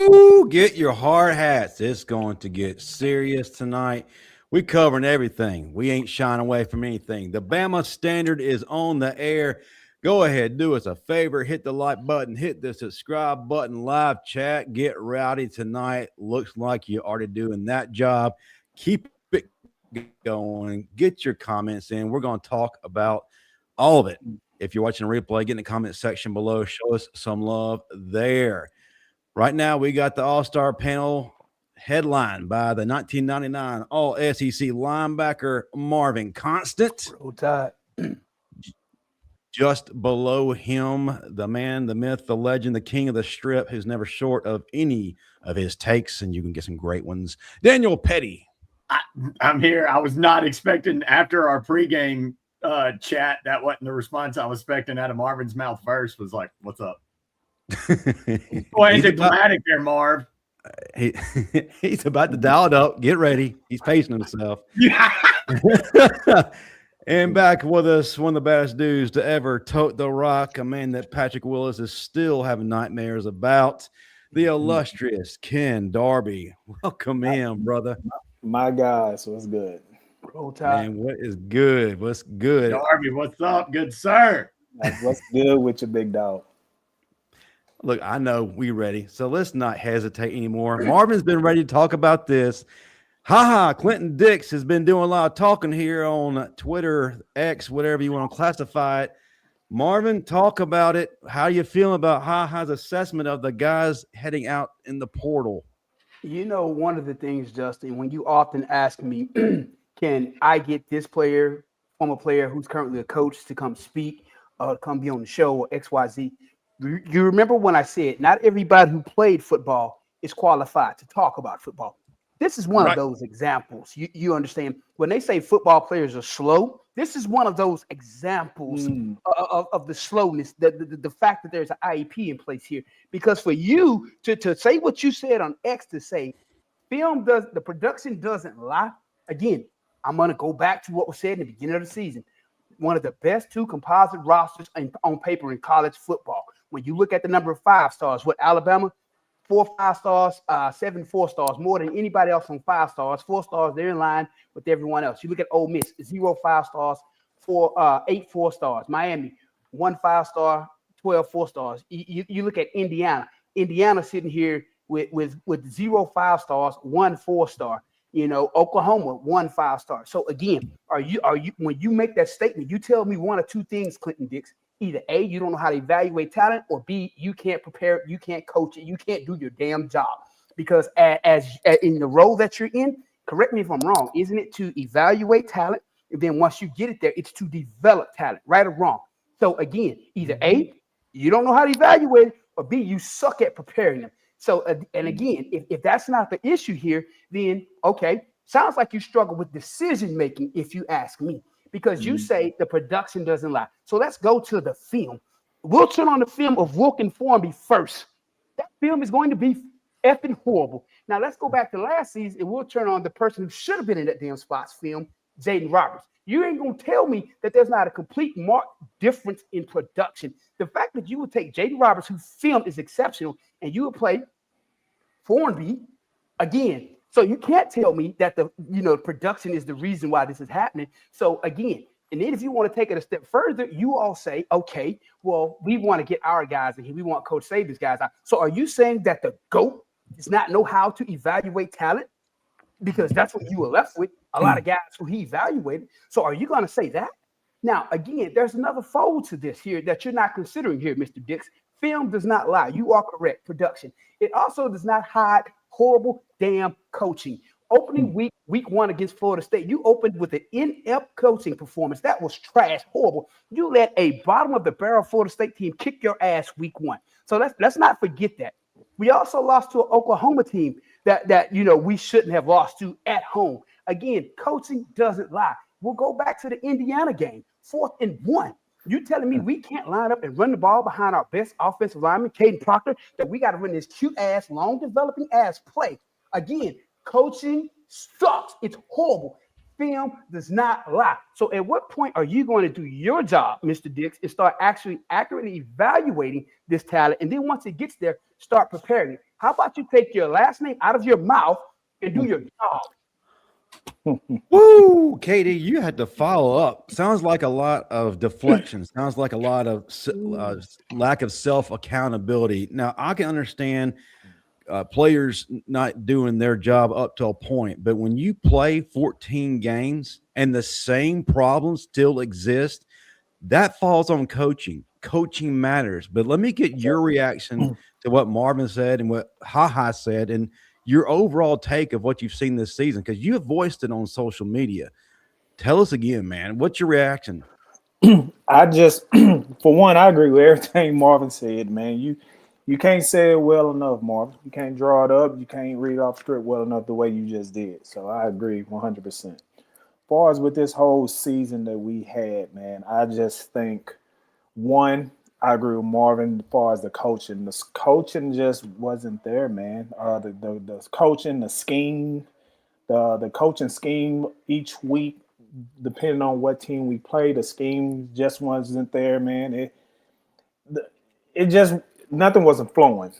Ooh, get your hard hats. It's going to get serious tonight. We covering everything. We ain't shying away from anything. The Bama Standard is on the air. Go ahead, do us a favor, hit the like button, hit the subscribe button, live chat, get rowdy tonight. Looks like you're already doing that job. Keep it going. Get your comments in. We're going to talk about all of it. If you're watching a replay, get in the comment section below. Show us some love there. Right now, we got the All-Star panel headlined by the 1999 All-SEC linebacker Marvin Constant. Roll Tide. Just below him, the man, the myth, the legend, the king of the strip, who's never short of any of his takes, and you can get some great ones. Daniel Pettey. I'm here. I was not expecting after our pregame chat. That wasn't the response I was expecting out of Marvin's mouth first. Was like, "What's up?" Go anticlimactic there, Marv. He's about to dial it up. Get ready. He's pacing himself. And back with us, one of the baddest dudes to ever tote the rock, a man that Patrick Willis is still having nightmares about, the illustrious Ken Darby. Welcome in, brother. My guys, what's good? Roll Tide. Man, what is good? What's good? Darby, what's up, good sir? What's good with your big dog? Look, I know we ready, so let's not hesitate anymore. Marvin's been ready to talk about this. Clinton Dix has been doing a lot of talking here on Twitter, X, whatever you want to classify it. Marvin, talk about it. How you feeling about Ha's assessment of the guys heading out in the portal? You know, one of the things, Justin, when you often ask me, can I get this player, former player who's currently a coach, to come speak or come be on the show or XYZ? You remember when I said not everybody who played football is qualified to talk about football. This is one of those examples. You understand? When they say football players are slow, this is one of those examples of the slowness, the fact that there's an IEP in place here. Because for you to say what you said on X, to say the production doesn't lie. Again, I'm going to go back to what was said in the beginning of the season. One of the best two composite rosters on paper in college football. When you look at the number of 5 stars, what Alabama, 4 5 stars, 7 4 stars, more than anybody else on 5 stars. 4 stars, they're in line with everyone else. You look at Ole Miss, 0 5 stars, 8 4 stars. Miami, 1 5 star, 12 4 stars. You look at Indiana. Indiana sitting here with 0 5 stars, 1 4 star. You know, Oklahoma, 1 5 star. So again, are you when you make that statement, you tell me one or two things, Clinton Dix. Either A, you don't know how to evaluate talent, or B, you can't prepare, you can't coach it, you can't do your damn job. Because as in the role that you're in, correct me if I'm wrong, isn't it to evaluate talent? And then once you get it there, it's to develop talent, right or wrong? So again, either A, you don't know how to evaluate it, or B, you suck at preparing them. So, and again, if that's not the issue here, then okay, sounds like you struggle with decision making, if you ask me. Because you say the production doesn't lie. So let's go to the film. We'll turn on the film of Wilkin Formby first. That film is going to be effing horrible. Now let's go back to last season and we'll turn on the person who should have been in that damn spots film, Jaden Roberts. You ain't going to tell me that there's not a complete marked difference in production. The fact that you would take Jaden Roberts, whose film is exceptional, and you would play Formby again. So you can't tell me that the production is the reason why this is happening. So again, and then if you want to take it a step further, you all say, okay, well, we want to get our guys in here. We want Coach Saban's guys out. So are you saying that the GOAT does not know how to evaluate talent? Because that's what you were left with, a lot of guys who he evaluated. So are you going to say that? Now, again, there's another fold to this here that you're not considering here, Mr. Dix. Film does not lie. You are correct. Production. It also does not hide horrible damn coaching. Opening week 1 against Florida State, you opened with an inept coaching performance. That was trash, horrible. You let a bottom of the barrel Florida State team kick your ass week 1. So let's not forget that. We also lost to an Oklahoma team that we shouldn't have lost to at home. Again, coaching doesn't lie. We'll go back to the Indiana game, 4th and 1. You telling me we can't line up and run the ball behind our best offensive lineman, Caden Proctor, that we got to run this cute-ass, long-developing-ass play? Again, coaching sucks. It's horrible. Film does not lie. So at what point are you going to do your job, Mr. Dix, and start actually accurately evaluating this talent? And then once it gets there, start preparing it. How about you take your last name out of your mouth and do your job? Woo, Katie, you had to follow up. Sounds like a lot of deflection. Sounds like a lot of lack of self accountability. Now, I can understand players not doing their job up to a point, but when you play 14 games and the same problems still exist, that falls on coaching. Coaching matters. But let me get your reaction to what Marvin said and what Ha said, and your overall take of what you've seen this season, because you have voiced it on social media. Tell us again, man. What's your reaction? I just, for one, I agree with everything Marvin said, man. You can't say it well enough, Marvin. You can't draw it up. You can't read off script well enough the way you just did. So I agree 100%. As far as with this whole season that we had, man, I just think, one, I agree with Marvin as far as the coaching. The coaching just wasn't there, man. The coaching, the scheme, the coaching scheme each week, depending on what team we play, the scheme just wasn't there, man. It just nothing wasn't flowing.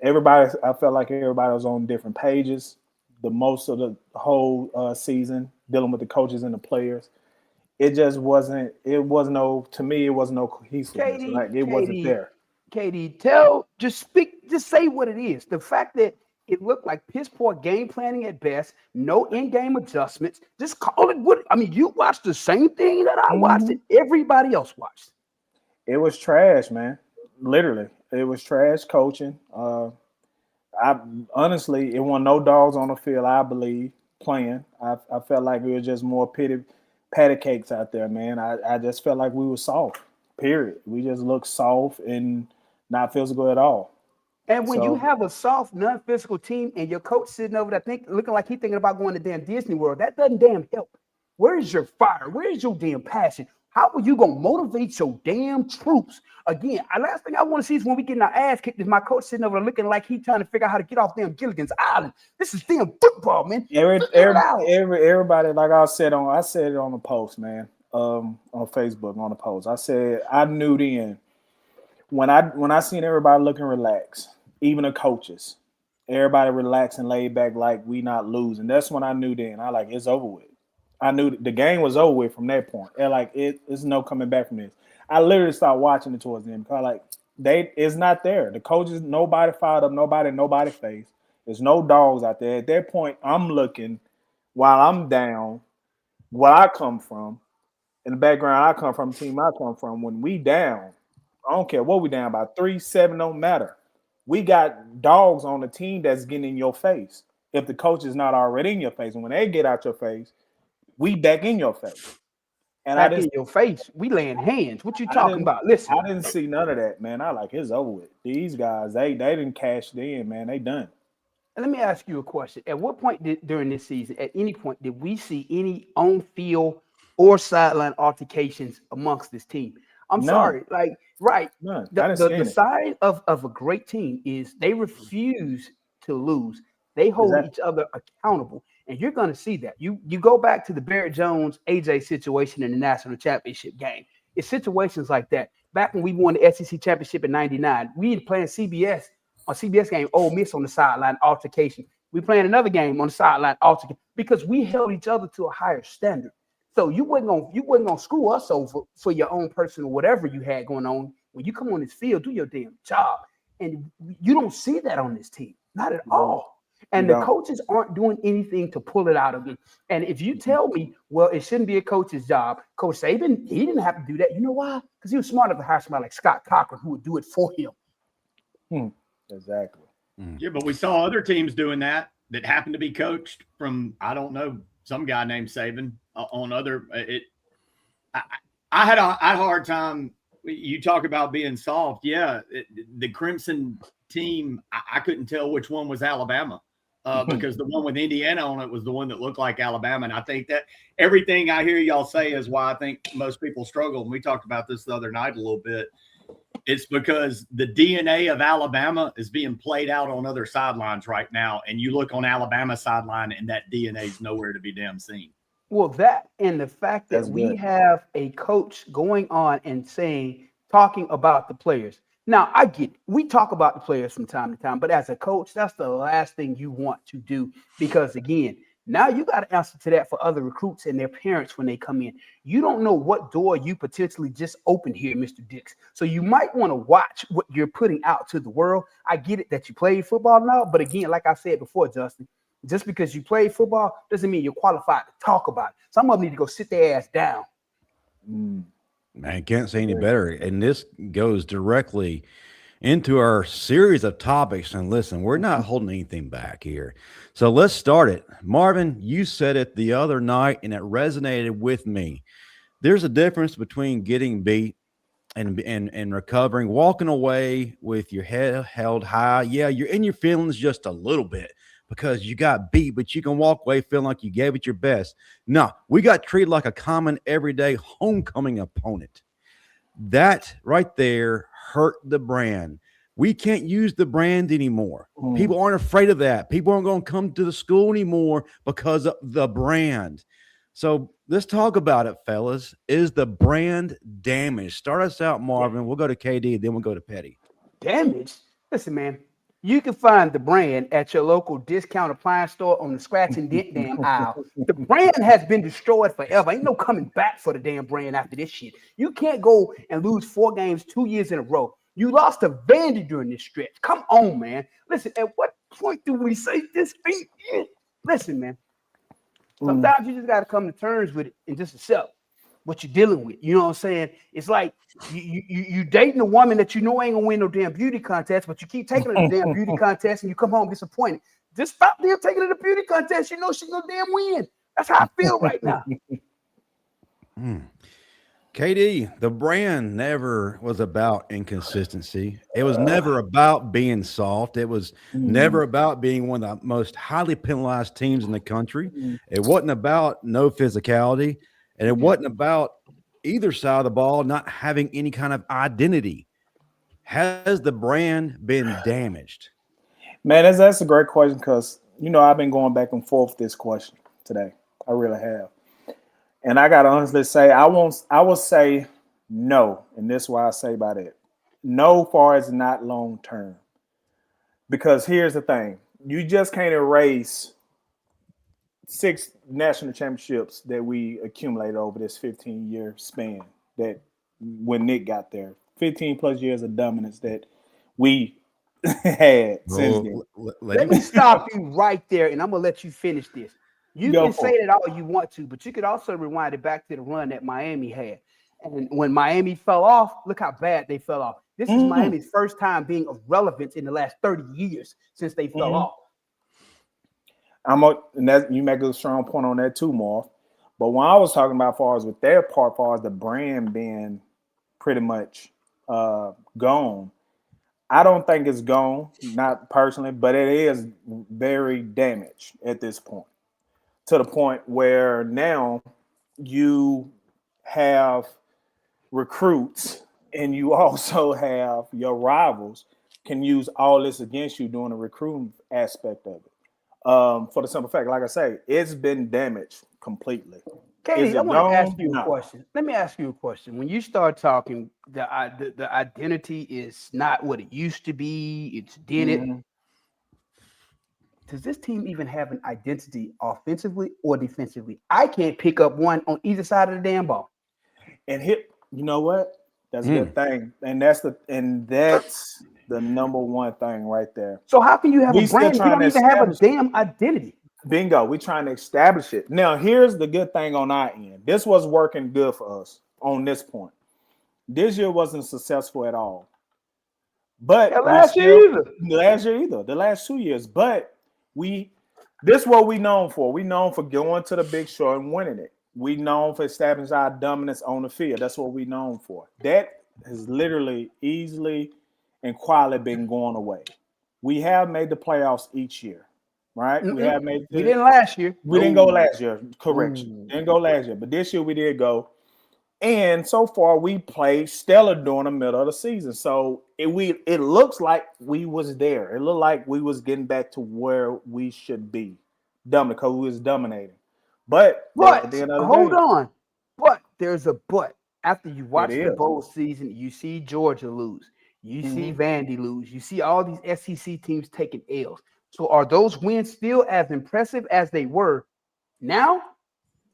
I felt like everybody was on different pages. The most of the whole season, dealing with the coaches and the players. It just wasn't. To me, it was no cohesiveness. It wasn't there. Katie, just say what it is. The fact that it looked like piss poor game planning at best, no in-game adjustments. Just call it what. I mean, you watched the same thing that I watched and everybody else watched. It was trash, man. Literally, it was trash coaching. I honestly, it wasn't no dogs on the field, I believe, playing. I felt like it was just more patty cakes out there, man. I just felt like we were soft, period. We just looked soft and not physical at all. And when you have a soft, non-physical team and your coach sitting over there looking like he's thinking about going to damn Disney World, that doesn't damn help. Where is your fire? Where is your damn passion? How are you going to motivate your damn troops? Again, last thing I want to see is when we get our ass kicked, is my coach sitting over there looking like he's trying to figure out how to get off damn Gilligan's Island. This is damn football, man. Everybody, like I said it on the post, man, on Facebook, on the post. I said I knew then when I seen everybody looking relaxed, even the coaches, everybody relaxed and laid back like we not losing. That's when I knew then. I like, it's over with. I knew the game was over with from that point. And like it's no coming back from this. I literally started watching it towards the end because it's not there. The coaches, nobody fired up, nobody faced. There's no dogs out there. At that point, I'm looking while I'm down, where I come from, in the background I come from, the team I come from. When we down, I don't care what we down by 3-7, don't matter. We got dogs on the team that's getting in your face. If the coach is not already in your face, and when they get out your face, we back in your face. And back in your face, we laying hands. What you talking about? Listen, I didn't see none of that, man. I like it's over with. These guys, they didn't cash it in, man. They done. And let me ask you a question. At what point during this season, at any point, did we see any on-field or sideline altercations amongst this team? I'm sorry. Like, right. None. The sign of a great team is they refuse to lose. They hold each other accountable. And you're going to see that. You go back to the Barrett Jones, AJ situation in the national championship game. It's situations like that. Back when we won the SEC championship in '99, we were playing CBS game, Ole Miss on the sideline altercation. We playing another game on the sideline altercation because we held each other to a higher standard. So you wasn't gonna screw us over for your own personal whatever you had going on. When you come on this field, do your damn job. And you don't see that on this team. Not at all. And the coaches aren't doing anything to pull it out of them. And if you tell me, well, it shouldn't be a coach's job, Coach Saban, he didn't have to do that. You know why? Because he was smart enough to hire somebody like Scott Cochran who would do it for him. Exactly. Yeah, but we saw other teams doing that happened to be coached from, I don't know, some guy named Saban on other. I had a hard time. You talk about being soft. Yeah, the Crimson team, I couldn't tell which one was Alabama. Because the one with Indiana on it was the one that looked like Alabama. And I think that everything I hear y'all say is why I think most people struggle. And we talked about this the other night a little bit. It's because the DNA of Alabama is being played out on other sidelines right now. And you look on Alabama sideline and that DNA is nowhere to be damn seen. Well, that and the fact that That's we good. have a coach going on and talking about the players. Now, I get it. We talk about the players from time to time, but as a coach, that's the last thing you want to do because, again, now you got to answer to that for other recruits and their parents when they come in. You don't know what door you potentially just opened here, Mr. Dix. So you might want to watch what you're putting out to the world. I get it that you play football now, but again, like I said before, Justin, just because you play football doesn't mean you're qualified to talk about it. Some of them need to go sit their ass down. Man, can't say any better. And this goes directly into our series of topics. And listen, we're not holding anything back here. So let's start it. Marvin, you said it the other night, and it resonated with me. There's a difference between getting beat and recovering, walking away with your head held high. Yeah, you're in your feelings just a little bit because you got beat, but you can walk away feeling like you gave it your best. No, we got treated like a common everyday homecoming opponent. That right there hurt the brand. We can't use the brand anymore. People aren't afraid of that. People aren't going to come to the school anymore because of the brand. So let's talk about it, fellas. Is the brand damaged? Start us out, Marvin. We'll go to KD, then we'll go to Pettey. Damaged? Listen, man, you can find the brand at your local discount appliance store on the scratch and dent damn aisle. The brand has been destroyed forever. Ain't no coming back for the damn brand after this shit. You can't go and lose 4 games 2 years in a row. You lost to Vandy during this stretch. Come on, man. Listen, at what point do we say this ain't it? Listen, man. Sometimes you just got to come to terms with it and just accept what you're dealing with. You know what I'm saying? It's like you dating a woman that you know ain't gonna win no damn beauty contest, but you keep taking her to the damn beauty contest and you come home disappointed. Just stop damn taking her to the beauty contest. You know she's gonna damn win. That's how I feel right now. KD, the brand never was about inconsistency. It was never about being soft. It was never about being one of the most highly penalized teams in the country. It wasn't about no physicality, and it wasn't about either side of the ball not having any kind of identity. Has the brand been damaged? Man, that's a great question because, I've been going back and forth with this question today. I really have. And I got to honestly say, I will say no. And this is why I say by that. No far as not long term. Because here's the thing. You just can't erase 6 national championships that we accumulated over this 15-year span that when Nick got there. 15 plus years of dominance that we had since then. Let me stop you right there, and I'm going to let you finish this. You can say that all you want to, but you could also rewind it back to the run that Miami had. And when Miami fell off, look how bad they fell off. This is Miami's first time being of relevance in the last 30 years since they fell off. You make a strong point on that too, Marv. But when I was talking about far as with their part, far as the brand being pretty much gone, I don't think it's gone, not personally, but it is very damaged at this point. To the point where now you have recruits and you also have your rivals can use all this against you during the recruiting aspect of it. For the simple fact, like I say, it's been damaged completely. Katie, I want to ask you a question. Let me ask you a question. When you start talking, the identity is not what it used to be. It's dented. Does this team even have an identity offensively or defensively? I can't pick up one on either side of the damn ball. And you know what? That's a good thing. And that's the number one thing right there. So how can you have a brand if you don't even have a damn identity? Bingo. We're trying to establish it. Now, here's the good thing on our end. This was working good for us on this point. This year wasn't successful at all. But last year either. The last 2 years. But this is what we known for. We known for going to the Big Show and winning it. We known for establishing our dominance on the field. That's what we known for. That has literally easily and quietly been going away. We have made the playoffs each year, right? We didn't last year. We didn't go last year. Correction. Didn't go last year. But this year we did go. And so far, we played stellar during the middle of the season. So it looks like we was there. It looked like we was getting back to where we should be, because we was dominating. But But at the end of the hold day, on. But there's a but. After you watch the is. bowl season, you see Georgia lose. You see Mhm. Vandy lose. You see all these SEC teams taking L's. So are those wins still as impressive as they were now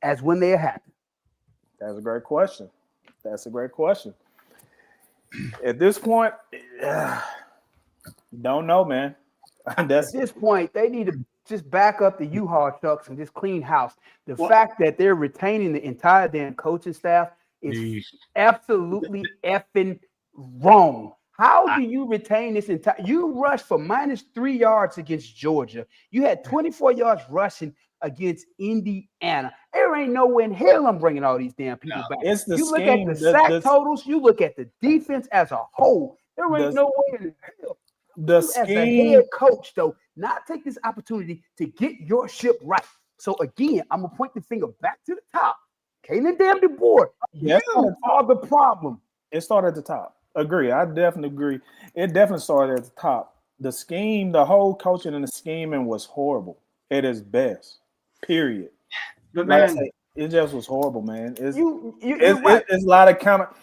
as when they happened? That's a great question. That's a great question. At this point, don't know, man. At this point, they need to just back up the U-Haul trucks and just clean house. The fact that they're retaining the entire damn coaching staff is absolutely effing wrong. How do you retain this entire? You rushed for -3 yards against Georgia. You had 24 yards rushing against Indiana. There ain't no way in hell I'm bringing all these damn people back. It's the you look at scheme, the sack totals. You look at the defense as a whole. There ain't no way in hell. The As a scheme, head coach, though, not take this opportunity to get your ship right. So again, I'm gonna point the finger back to the top. Kalen damn DeBoer, you are the problem. It started at the top. Agree. I definitely agree. It definitely started at the top. The scheme, the whole coaching and the scheming was horrible at its best. Period. But Like I man, say, it just was horrible, man. It's right. it's a lot of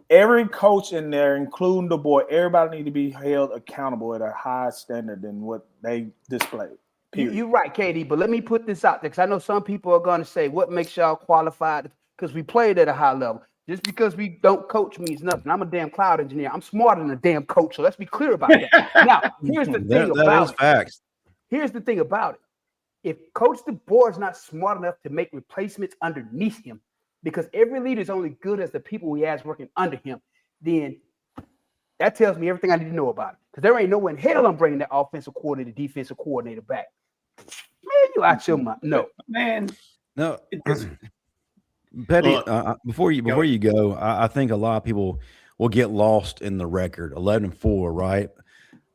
every coach in there, including the boy, everybody need to be held accountable at a higher standard than what they displayed. You're right, Katie, but let me put this out there because I know some people are going to say, what makes y'all qualified? Because we played at a high level. Just because we don't coach means nothing. I'm a damn cloud engineer. I'm smarter than a damn coach, so let's be clear about that. Now, here's the thing about it. Facts. Here's the thing about it. If Coach DeBoer is not smart enough to make replacements underneath him, because every leader is only good as the people he has working under him, then that tells me everything I need to know about it. Because there ain't no way in hell I'm bringing that offensive coordinator, defensive coordinator back. Man, you out your mind. No. Man. No. Petty, before you go, I think a lot of people will get lost in the record 11-4, right?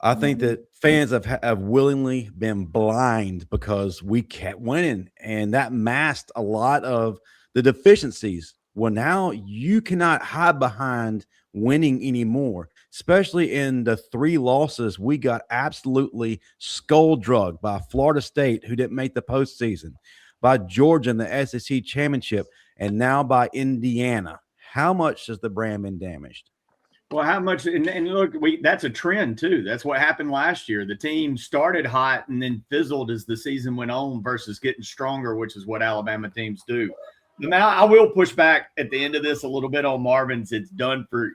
I think that fans have willingly been blind because we kept winning, and that masked a lot of the deficiencies. Well, now you cannot hide behind winning anymore, especially in the 3 losses. We got absolutely skull-drugged by Florida State, who didn't make the postseason, by Georgia in the SEC championship, and now by Indiana. How much has the brand been damaged? Well, how much? And look, that's a trend too. That's what happened last year. The team started hot and then fizzled as the season went on versus getting stronger, which is what Alabama teams do. Now, I will push back at the end of this a little bit on Marvin's. It's done for,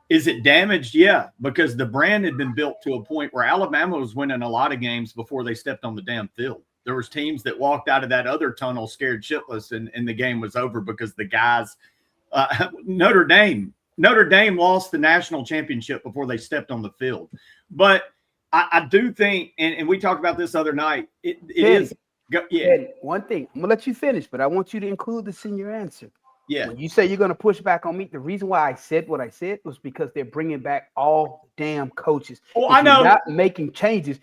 is it damaged? Yeah, because the brand had been built to a point where Alabama was winning a lot of games before they stepped on the damn field. There was teams that walked out of that other tunnel scared shitless, and the game was over because the guys Notre Dame lost the national championship before they stepped on the field. But I do think, and we talked about this other night, it is – yeah. One thing, I'm going to let you finish, but I want you to include this in your answer. Yeah. When you say you're going to push back on me, the reason why I said what I said was because they're bringing back all damn coaches. Oh, I know. You're not making changes.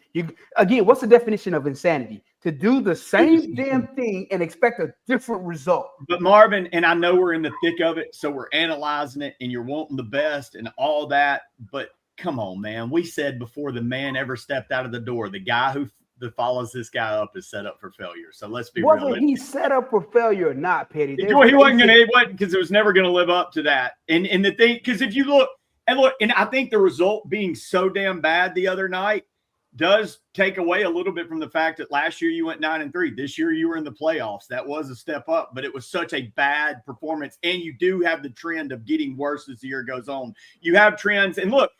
Again, what's the definition of insanity? To do the same damn thing and expect a different result. But Marvin, and I know we're in the thick of it, so we're analyzing it, and you're wanting the best and all that. But come on, man. We said before the man ever stepped out of the door, the guy who follows this guy up is set up for failure. So let's be real. Whether he's set up for failure or not, Petty. He wasn't going to, because it was never going to live up to that. And the thing, because if you look, and I think the result being so damn bad the other night does take away a little bit from the fact that last year you went 9-3. This year you were in the playoffs. That was a step up, but it was such a bad performance. And you do have the trend of getting worse as the year goes on. You have trends. And look,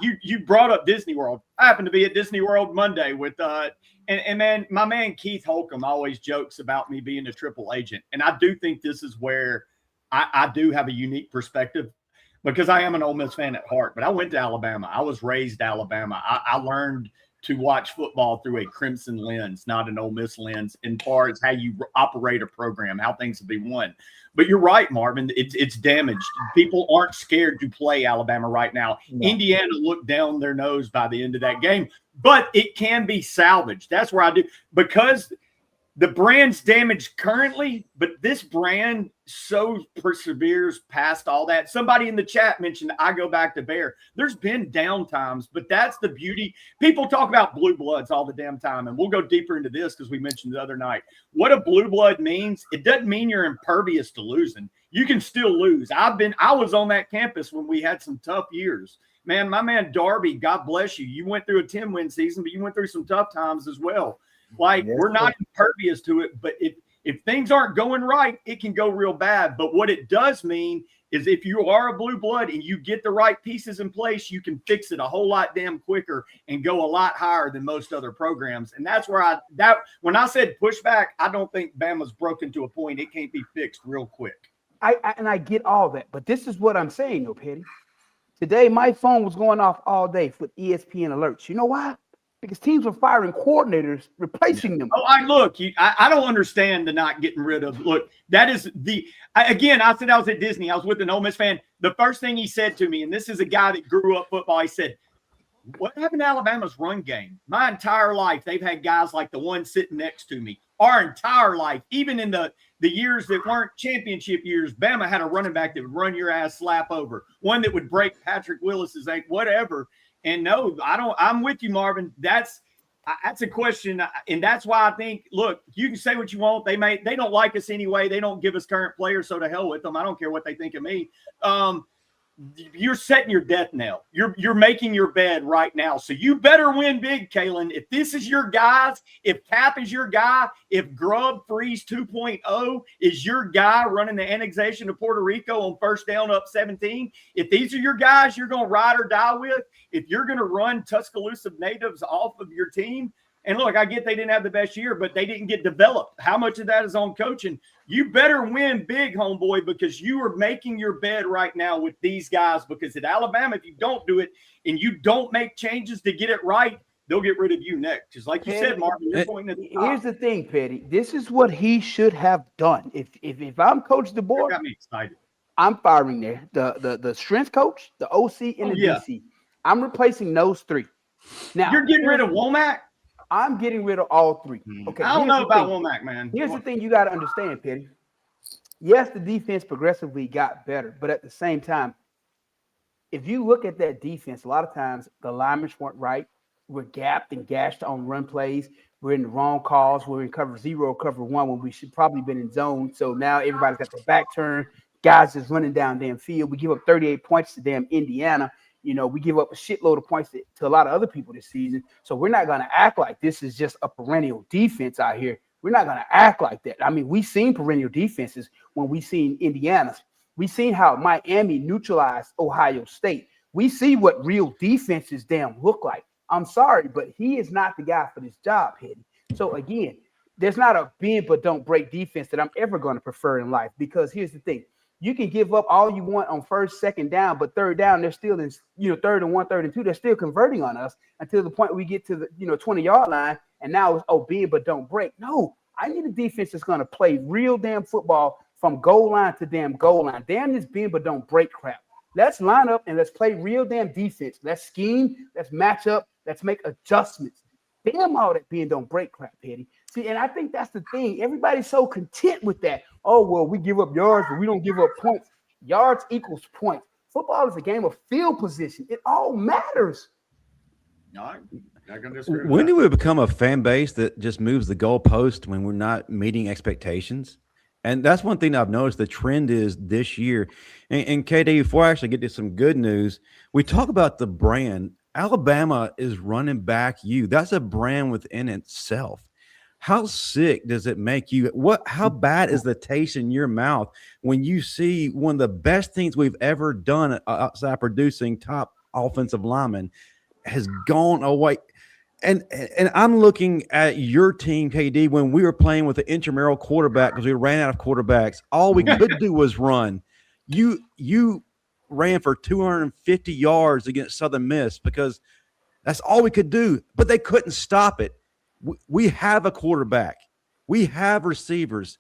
you brought up Disney World. I happened to be at Disney World Monday with and man, my man Keith Holcomb always jokes about me being a triple agent. And I do think this is where I do have a unique perspective because I am an Ole Miss fan at heart. But I went to Alabama. I was raised Alabama. I learned to watch football through a crimson lens, not an Ole Miss lens, in far as how you operate a program, how things will be won. But you're right, Marvin. It's damaged. People aren't scared to play Alabama right now. No. Indiana looked down their nose by the end of that game, but it can be salvaged. That's where I do, because the brand's damaged currently, but this brand so perseveres past all that. Somebody in the chat mentioned I go back to Bear. There's been down times, but that's the beauty. People talk about blue bloods all the damn time, and we'll go deeper into this because we mentioned the other night. What a blue blood means, it doesn't mean you're impervious to losing. You can still lose. I was on that campus when we had some tough years. Man, my man Darby, God bless you. You went through a 10-win season, but you went through some tough times as well. Like, yes, we're not impervious to it, but if things aren't going right, it can go real bad. But what it does mean is if you are a blue blood and you get the right pieces in place, you can fix it a whole lot damn quicker and go a lot higher than most other programs. And that's where when I said pushback, I don't think Bama's broken to a point it can't be fixed real quick. I get all that, but this is what I'm saying, though, Pettey. Today, my phone was going off all day with ESPN alerts. You know why? Because teams are firing coordinators, replacing them. Oh, I don't understand the not getting rid of. Look, that is again, I said I was at Disney. I was with an Ole Miss fan. The first thing he said to me, and this is a guy that grew up football, he said, what happened to Alabama's run game? My entire life, they've had guys like the one sitting next to me. Our entire life, even in the years that weren't championship years, Bama had a running back that would run your ass slap over, one that would break Patrick Willis's ankle, whatever. And no, I don't. I'm with you, Marvin. That's a question, and that's why I think. Look, you can say what you want. They don't like us anyway. They don't give us current players, so to hell with them. I don't care what they think of me. You're setting your death knell. You're making your bed right now. So you better win big, Kalen. If this is your guys, if Cap is your guy, if Grub Freeze 2.0 is your guy running the annexation of Puerto Rico on first down up 17, if these are your guys you're going to ride or die with, if you're going to run Tuscaloosa natives off of your team, and look, I get they didn't have the best year, but they didn't get developed. How much of that is on coaching? You better win big, homeboy, because you are making your bed right now with these guys. Because at Alabama, if you don't do it and you don't make changes to get it right, they'll get rid of you next. Just like you said, Marvin, you're pointing at the top. Here's the thing, Pettey. This is what he should have done. If I'm Coach DeBoer, got me excited. I'm firing there. The strength coach, the OC, and the DC. I'm replacing those three. Now you're getting rid of Womack? I'm getting rid of all three. Okay. I don't know about Womack, man. Here's the thing you got to understand, Pettey. Yes, the defense progressively got better, but at the same time, if you look at that defense, a lot of times the linemen weren't right. We're gapped and gashed on run plays. We're in the wrong calls. We're in cover 0, cover 1 when we should probably been in zone. So now everybody's got their back turned. Guys just running down damn field. We give up 38 points to damn Indiana. You know, we give up a shitload of points to a lot of other people this season. So we're not going to act like this is just a perennial defense out here. We're not going to act like that. I mean, we've seen perennial defenses when we've seen Indiana's. We've seen how Miami neutralized Ohio State. We see what real defenses damn look like. I'm sorry, but he is not the guy for this job, Pettey. So, again, there's not a bend but don't break defense that I'm ever going to prefer in life, because here's the thing. You can give up all you want on first, second down, but third down, they're still in, third and 1, third and 2. They're still converting on us until the point we get to the, 20-yard line. And now it's, bend but don't break. No, I need a defense that's going to play real damn football from goal line to damn goal line. Damn this bend but don't break crap. Let's line up and let's play real damn defense. Let's scheme. Let's match up. Let's make adjustments. Damn all that bend don't break crap, Pettey. See, and I think that's the thing. Everybody's so content with that. Oh, well, we give up yards, but we don't give up points. Yards equals points. Football is a game of field position. It all matters. No, not gonna disagree with when that. do we become a fan base that just moves the goalpost when we're not meeting expectations? And that's one thing I've noticed the trend is this year. And KD, before I actually get to some good news, we talk about the brand. Alabama is running back you. That's a brand within itself. How sick does it make you? How bad is the taste in your mouth when you see one of the best things we've ever done outside producing top offensive linemen has gone away? And I'm looking at your team, KD, when we were playing with an intramural quarterback because we ran out of quarterbacks. All we could do was run. You ran for 250 yards against Southern Miss because that's all we could do, but they couldn't stop it. We have a quarterback. We have receivers,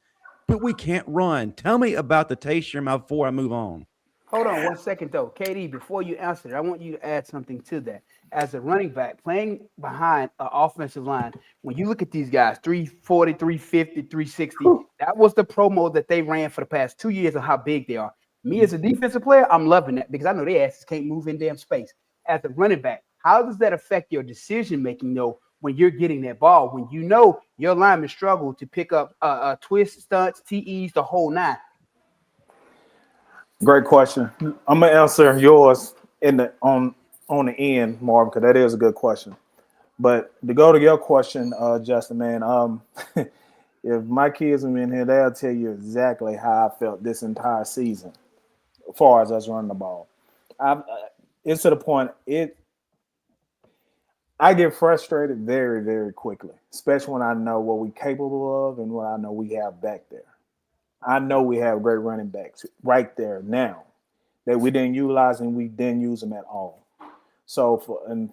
but we can't run. Tell me about the taste in your mouth before I move on. Hold on 1 second, though. KD, before you answer it, I want you to add something to that. as a running back playing behind an offensive line, when you look at these guys, 340, 350, 360, that was the promo that they ran for the past 2 years of how big they are. Me as a defensive player, I'm loving that because I know their asses can't move in damn space. As a running back, how does that affect your decision making though when you're getting that ball? When you know your linemen struggle to pick up twist, stunts, TEs, the whole nine. Great question. I'm gonna answer yours on the end, Marvin, because that is a good question. But to go to your question, Justin, man, if my kids are in here, they'll tell you exactly how I felt this entire season, as far as us running the ball. It's to the point I get frustrated very, very quickly, especially when I know what we're capable of and what I know we have back there. I know we have great running backs right there now that we didn't utilize and we didn't use them at all. So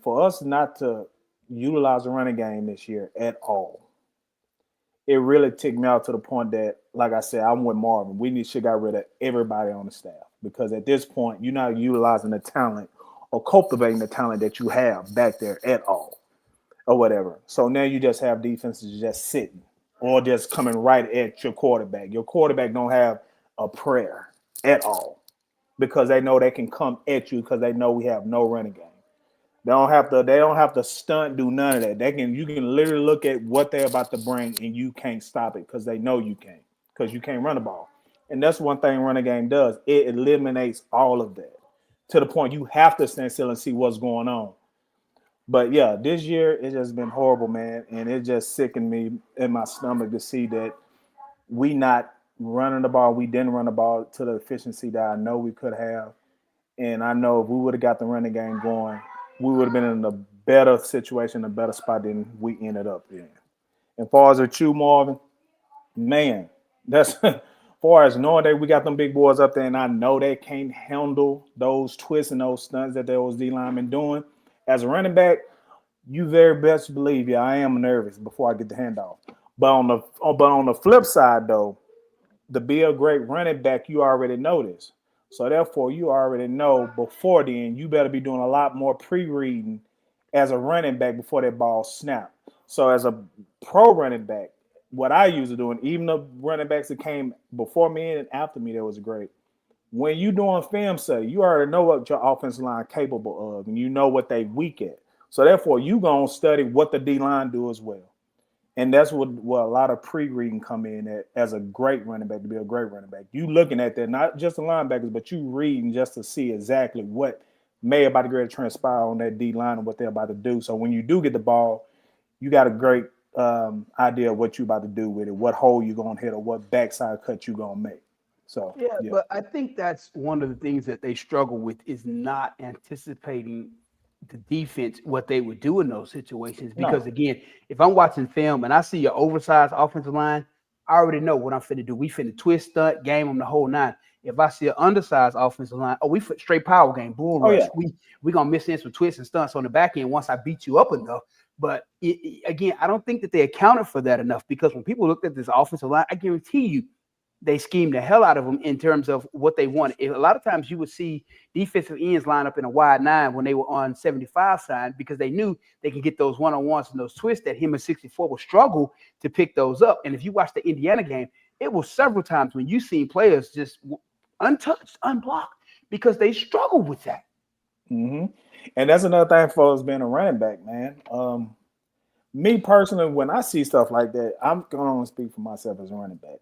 for us not to utilize the running game this year at all, it really ticked me out to the point that, like I said, I'm with Marvin. We should got rid of everybody on the staff because at this point, you're not utilizing the talent or cultivating the talent that you have back there at all or whatever. So now you just have defenses just sitting or just coming right at your quarterback. Your quarterback don't have a prayer at all because they know they can come at you because they know we have no running game. They don't have to stunt, do none of that. You can literally look at what they're about to bring and you can't stop it because they know you can't, because you can't run the ball. And that's one thing running game does. It eliminates all of that to the point you have to stand still and see what's going on. But yeah, this year it has been horrible, man, and it just sickened me in my stomach to see that we not running the ball. We didn't run the ball to the efficiency that I know we could have, and I know if we would have got the running game going, we would have been in a better situation, a better spot than we ended up in. As far as with you, Marvin, man, that's as far as knowing that we got them big boys up there, and I know they can't handle those twists and those stunts that those D linemen doing. As a running back, you very best believe, yeah, I am nervous before I get the handoff. But on the flip side, though, to be a great running back, you already know this. So therefore, you already know before then, you better be doing a lot more pre-reading as a running back before that ball snap. So as a pro running back, what I used to do, and even the running backs that came before me and after me, that was great. When you doing film study, you already know what your offensive line capable of, and you know what they weak at. So therefore, you gonna study what the D line do as well, and that's what a lot of pre-reading come in at as a great running back to be a great running back. You looking at that, not just the linebackers, but you reading just to see exactly what may about to get transpire on that D line and what they're about to do. So when you do get the ball, you got a great idea of what you're about to do with it, what hole you're gonna hit, or what backside cut you're gonna make. So Yeah, but I think that's one of the things that they struggle with is not anticipating the defense, what they would do in those situations. Because again, if I'm watching film and I see an oversized offensive line, I already know what I'm finna do. We finna twist, stunt, game them the whole nine. If I see an undersized offensive line, we straight power game, bull rush. Yeah. We gonna miss in some twists and stunts on the back end once I beat you up enough. But again, I don't think that they accounted for that enough because when people looked at this offensive line, I guarantee you, they schemed the hell out of them in terms of what they wanted. A lot of times you would see defensive ends line up in a wide nine when they were on 75 side because they knew they could get those one-on-ones and those twists that him and 64 would struggle to pick those up. And if you watch the Indiana game, it was several times when you seen players just untouched, unblocked because they struggled with that. Mm-hmm. And that's another thing for us being a running back, man. Me personally, when I see stuff like that, I'm going to speak for myself as a running back.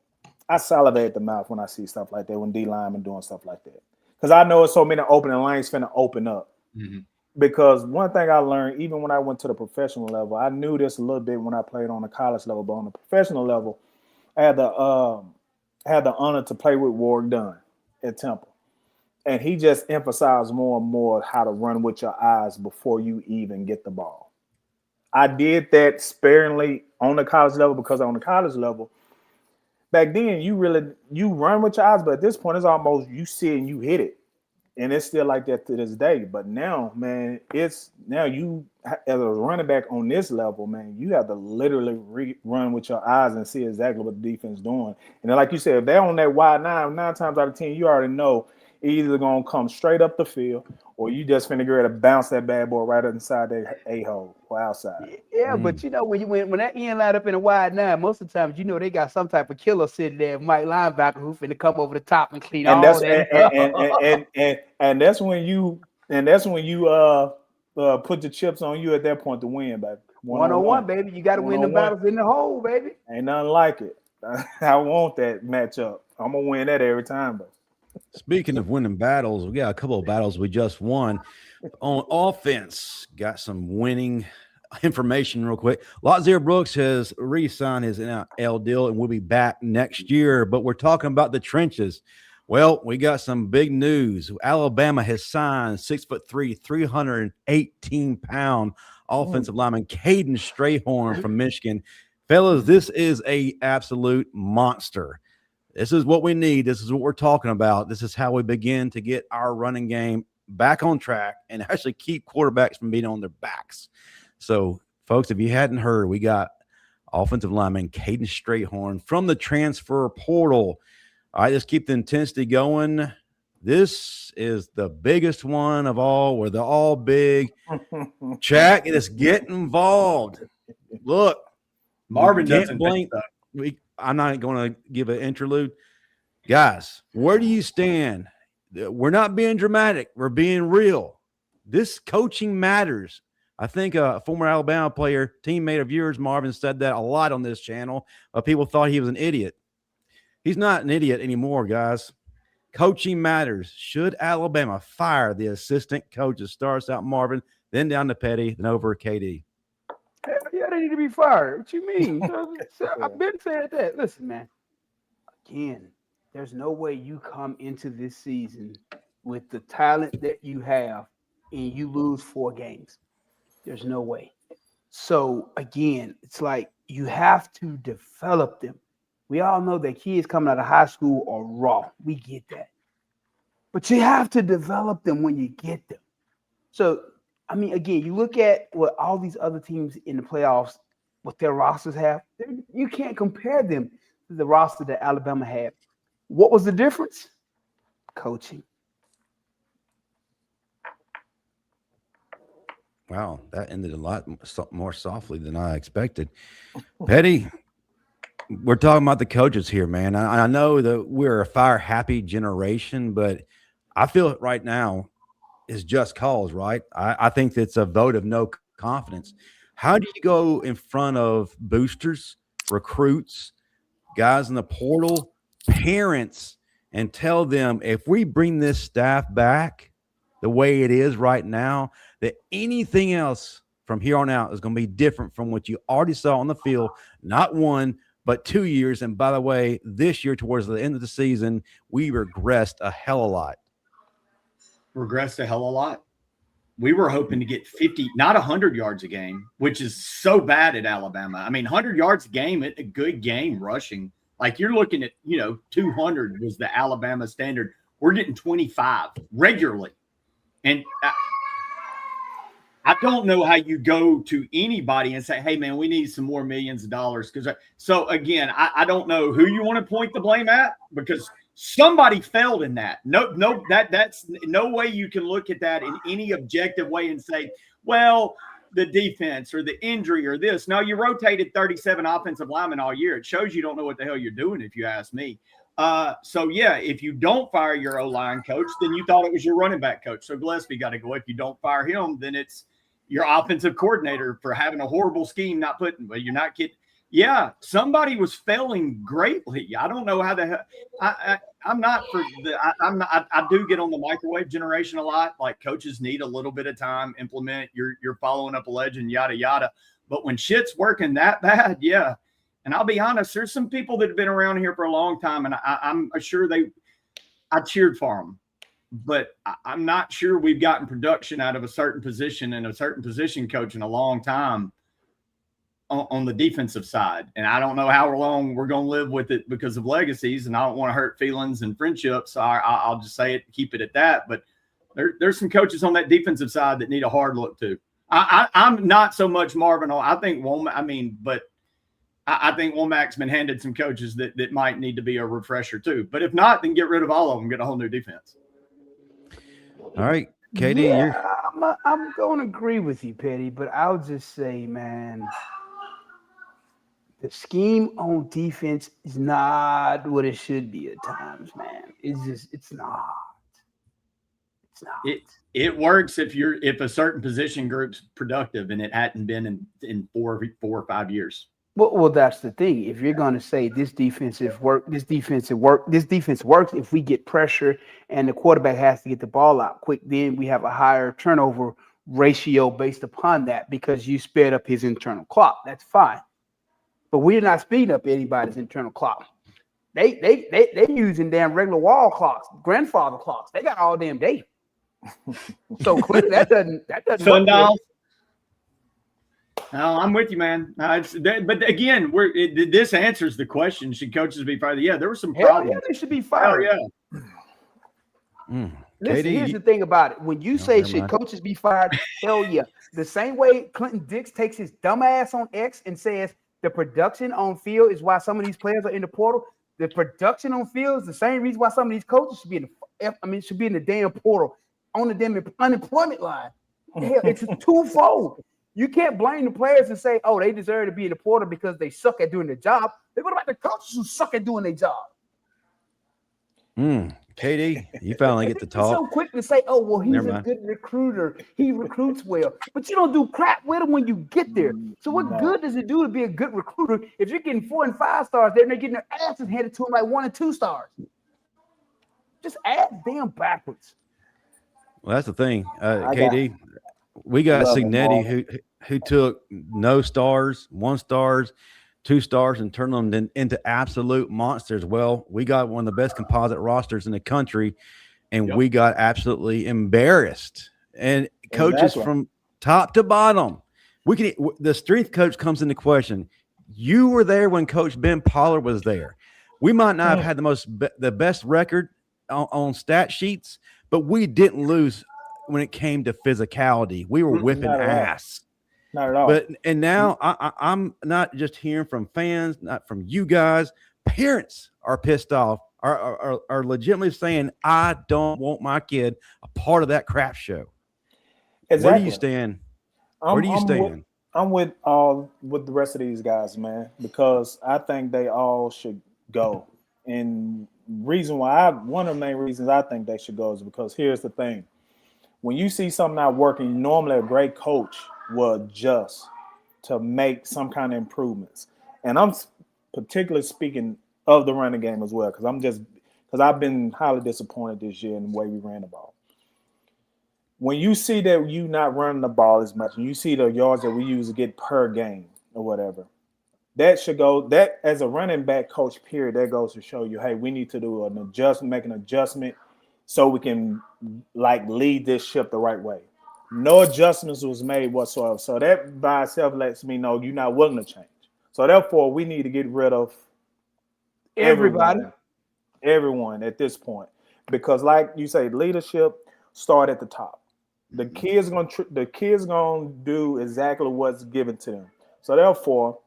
I salivate at the mouth when I see stuff like that, when D linemen doing stuff like that. Because I know it's so many opening lanes finna open up. Mm-hmm. Because one thing I learned, even when I went to the professional level, I knew this a little bit when I played on the college level, but on the professional level, I had the honor to play with Warwick Dunn at Temple. And he just emphasized more and more how to run with your eyes before you even get the ball. I did that sparingly on the college level because on the college level, back then, you run with your eyes, but at this point, it's almost you see it and you hit it. And it's still like that to this day. But now, man, you, as a running back on this level, man, you have to literally run with your eyes and see exactly what the defense is doing. And then, like you said, if they're on that wide nine times out of 10, you already know either gonna come straight up the field, or you just finna get ready to bounce that bad boy right inside that A-hole or outside. Yeah, but when that end line up in a wide nine, most of the times they got some type of killer sitting there, Mike linebacker, who finna come over the top and clean And all that's that. and that's when you put the chips on you at that point to win, baby. 101, baby. You got to win the battles in the hole, baby. Ain't nothing like it. I want that matchup. I'm gonna win that every time, though. Speaking of winning battles, we got a couple of battles we just won. On offense, got some winning information real quick. Lazier Brooks has re-signed his NIL deal and will be back next year, but we're talking about the trenches. Well, we got some big news. Alabama has signed 6'3", 318-pound offensive lineman Caden Strayhorn from Michigan. Fellas, this is a absolute monster. This is what we need. This is what we're talking about. This is how we begin to get our running game back on track and actually keep quarterbacks from being on their backs. So, folks, if you hadn't heard, we got offensive lineman Caden Strayhorn from the transfer portal. All right, let's keep the intensity going. This is the biggest one of all. Where they're all big. Jack, let's get involved. Look, Marvin doesn't blink. I'm not going to give an interlude. Guys, where do you stand? We're not being dramatic. We're being real. This coaching matters. I think a former Alabama player, teammate of yours, Marvin, said that a lot on this channel. People thought he was an idiot. He's not an idiot anymore, guys. Coaching matters. Should Alabama fire the assistant coach? It starts out Marvin, then down to Pettey, then over KD. Yeah, they need to be fired. What you mean? I've been saying that. Listen, man. Again, there's no way you come into this season with the talent that you have and you lose 4 games. There's no way. So, again, it's like you have to develop them. We all know that kids coming out of high school are raw. We get that. But you have to develop them when you get them. So, I mean, again, you look at what all these other teams in the playoffs, what their rosters have, you can't compare them to the roster that Alabama had. What was the difference? Coaching. Wow, that ended a lot more softly than I expected. Pettey, we're talking about the coaches here, man. I know that we're a fire-happy generation, but I feel it right now is just cause, right? I think it's a vote of no confidence. How do you go in front of boosters, recruits, guys in the portal, parents, and tell them if we bring this staff back the way it is right now, that anything else from here on out is going to be different from what you already saw on the field, not 1, but 2 years. And by the way, this year towards the end of the season, we regressed a hell of a lot. Regressed a hell of a lot. We were hoping to get 50, not 100 yards a game, which is so bad at Alabama. I mean, 100 yards a game, a good game rushing. Like you're looking at, 200 was the Alabama standard. We're getting 25 regularly. And I don't know how you go to anybody and say, hey, man, we need some more millions of dollars. So, again, I don't know who you want to point the blame at because somebody failed in that. That's no way you can look at that in any objective way and say, well, the defense or the injury or this. No, you rotated 37 offensive linemen all year. It shows you don't know what the hell you're doing, if you ask me. So, yeah, if you don't fire your O-line coach, then you thought it was your running back coach. So Gillespie got to go. If you don't fire him, then it's your offensive coordinator for having a horrible scheme, not putting – well, you're not kidding. Yeah, somebody was failing greatly. I don't know how the hell I'm not for the I do get on the microwave generation a lot. Like coaches need a little bit of time, implement, you're following up a legend, yada yada. But when shit's working that bad, yeah. And I'll be honest, there's some people that have been around here for a long time, and I'm sure I cheered for them. But I'm not sure we've gotten production out of a certain position and a certain position coach in a long time. On the defensive side. And I don't know how long we're going to live with it because of legacies, and I don't want to hurt feelings and friendships. So I'll just say it, keep it at that. But there's some coaches on that defensive side that need a hard look too. I'm not so much Marvin. I think I think Womack's been handed some coaches that might need to be a refresher too. But if not, then get rid of all of them, get a whole new defense. All right, KD, I'm going to agree with you, Petty, but I'll just say, man, the scheme on defense is not what it should be at times, man. It's not. It's not. It works if a certain position group's productive, and it hadn't been in 4 or 5 years. Well, that's the thing. If you're going to say this defense works if we get pressure and the quarterback has to get the ball out quick, then we have a higher turnover ratio based upon that because you sped up his internal clock. That's fine. But we're not speeding up anybody's internal clock. They using damn regular wall clocks, grandfather clocks. They got all damn day. So clearly that doesn't Sundial. No, I'm with you, man. But again, this answers the question: should coaches be fired? Yeah, there were some problems. Yeah, they should be fired. Yeah. Listen, here's the thing about it. When you say should coaches be fired, hell yeah. The same way Clinton Dix takes his dumb ass on X and says the production on field is why some of these players are in the portal. The production on field is the same reason why some of these coaches should be in the damn portal on the damn unemployment line. Hell, it's twofold. You can't blame the players and say, oh, they deserve to be in the portal because they suck at doing their job. Then what about the coaches who suck at doing their job? KD, you finally get to talk. So quick to say, oh, well, he's a good recruiter. He recruits well. But you don't do crap with him when you get there. So what good does it do to be a good recruiter if you're getting 4 and 5 stars there and they're getting their asses handed to them like 1 and 2 stars? Just add damn backwards. Well, that's the thing, KD. We got Signetti who took no stars, 1 stars, 2 stars, and turned them into absolute monsters. Well, we got one of the best composite rosters in the country, and we got absolutely embarrassed. And coaches from top to bottom, the strength coach comes into question. You were there when Coach Ben Pollard was there. We might not have had the best record on stat sheets, but we didn't lose when it came to physicality. We were whipping ass. Not at all. But now I'm not just hearing from fans, not from you guys. Parents are pissed off, are legitimately saying, I don't want my kid a part of that crap show. Exactly. Where do you stand? I'm with the rest of these guys, man, because I think they all should go. And one of the main reasons I think they should go is because here's the thing. When you see something not working, normally a great coach will adjust to make some kind of improvements. And I'm particularly speaking of the running game as well, because I've been highly disappointed this year in the way we ran the ball. When you see that you not running the ball as much, and you see the yards that we usually get per game or whatever, that as a running back coach, period, that goes to show you, hey, we need to do make an adjustment so we can lead this ship the right way. No adjustments was made whatsoever. So that by itself lets me know you're not willing to change. So therefore, we need to get rid of everyone at this point. Because like you say, leadership start at the top. The kids gonna do exactly what's given to them. So therefore,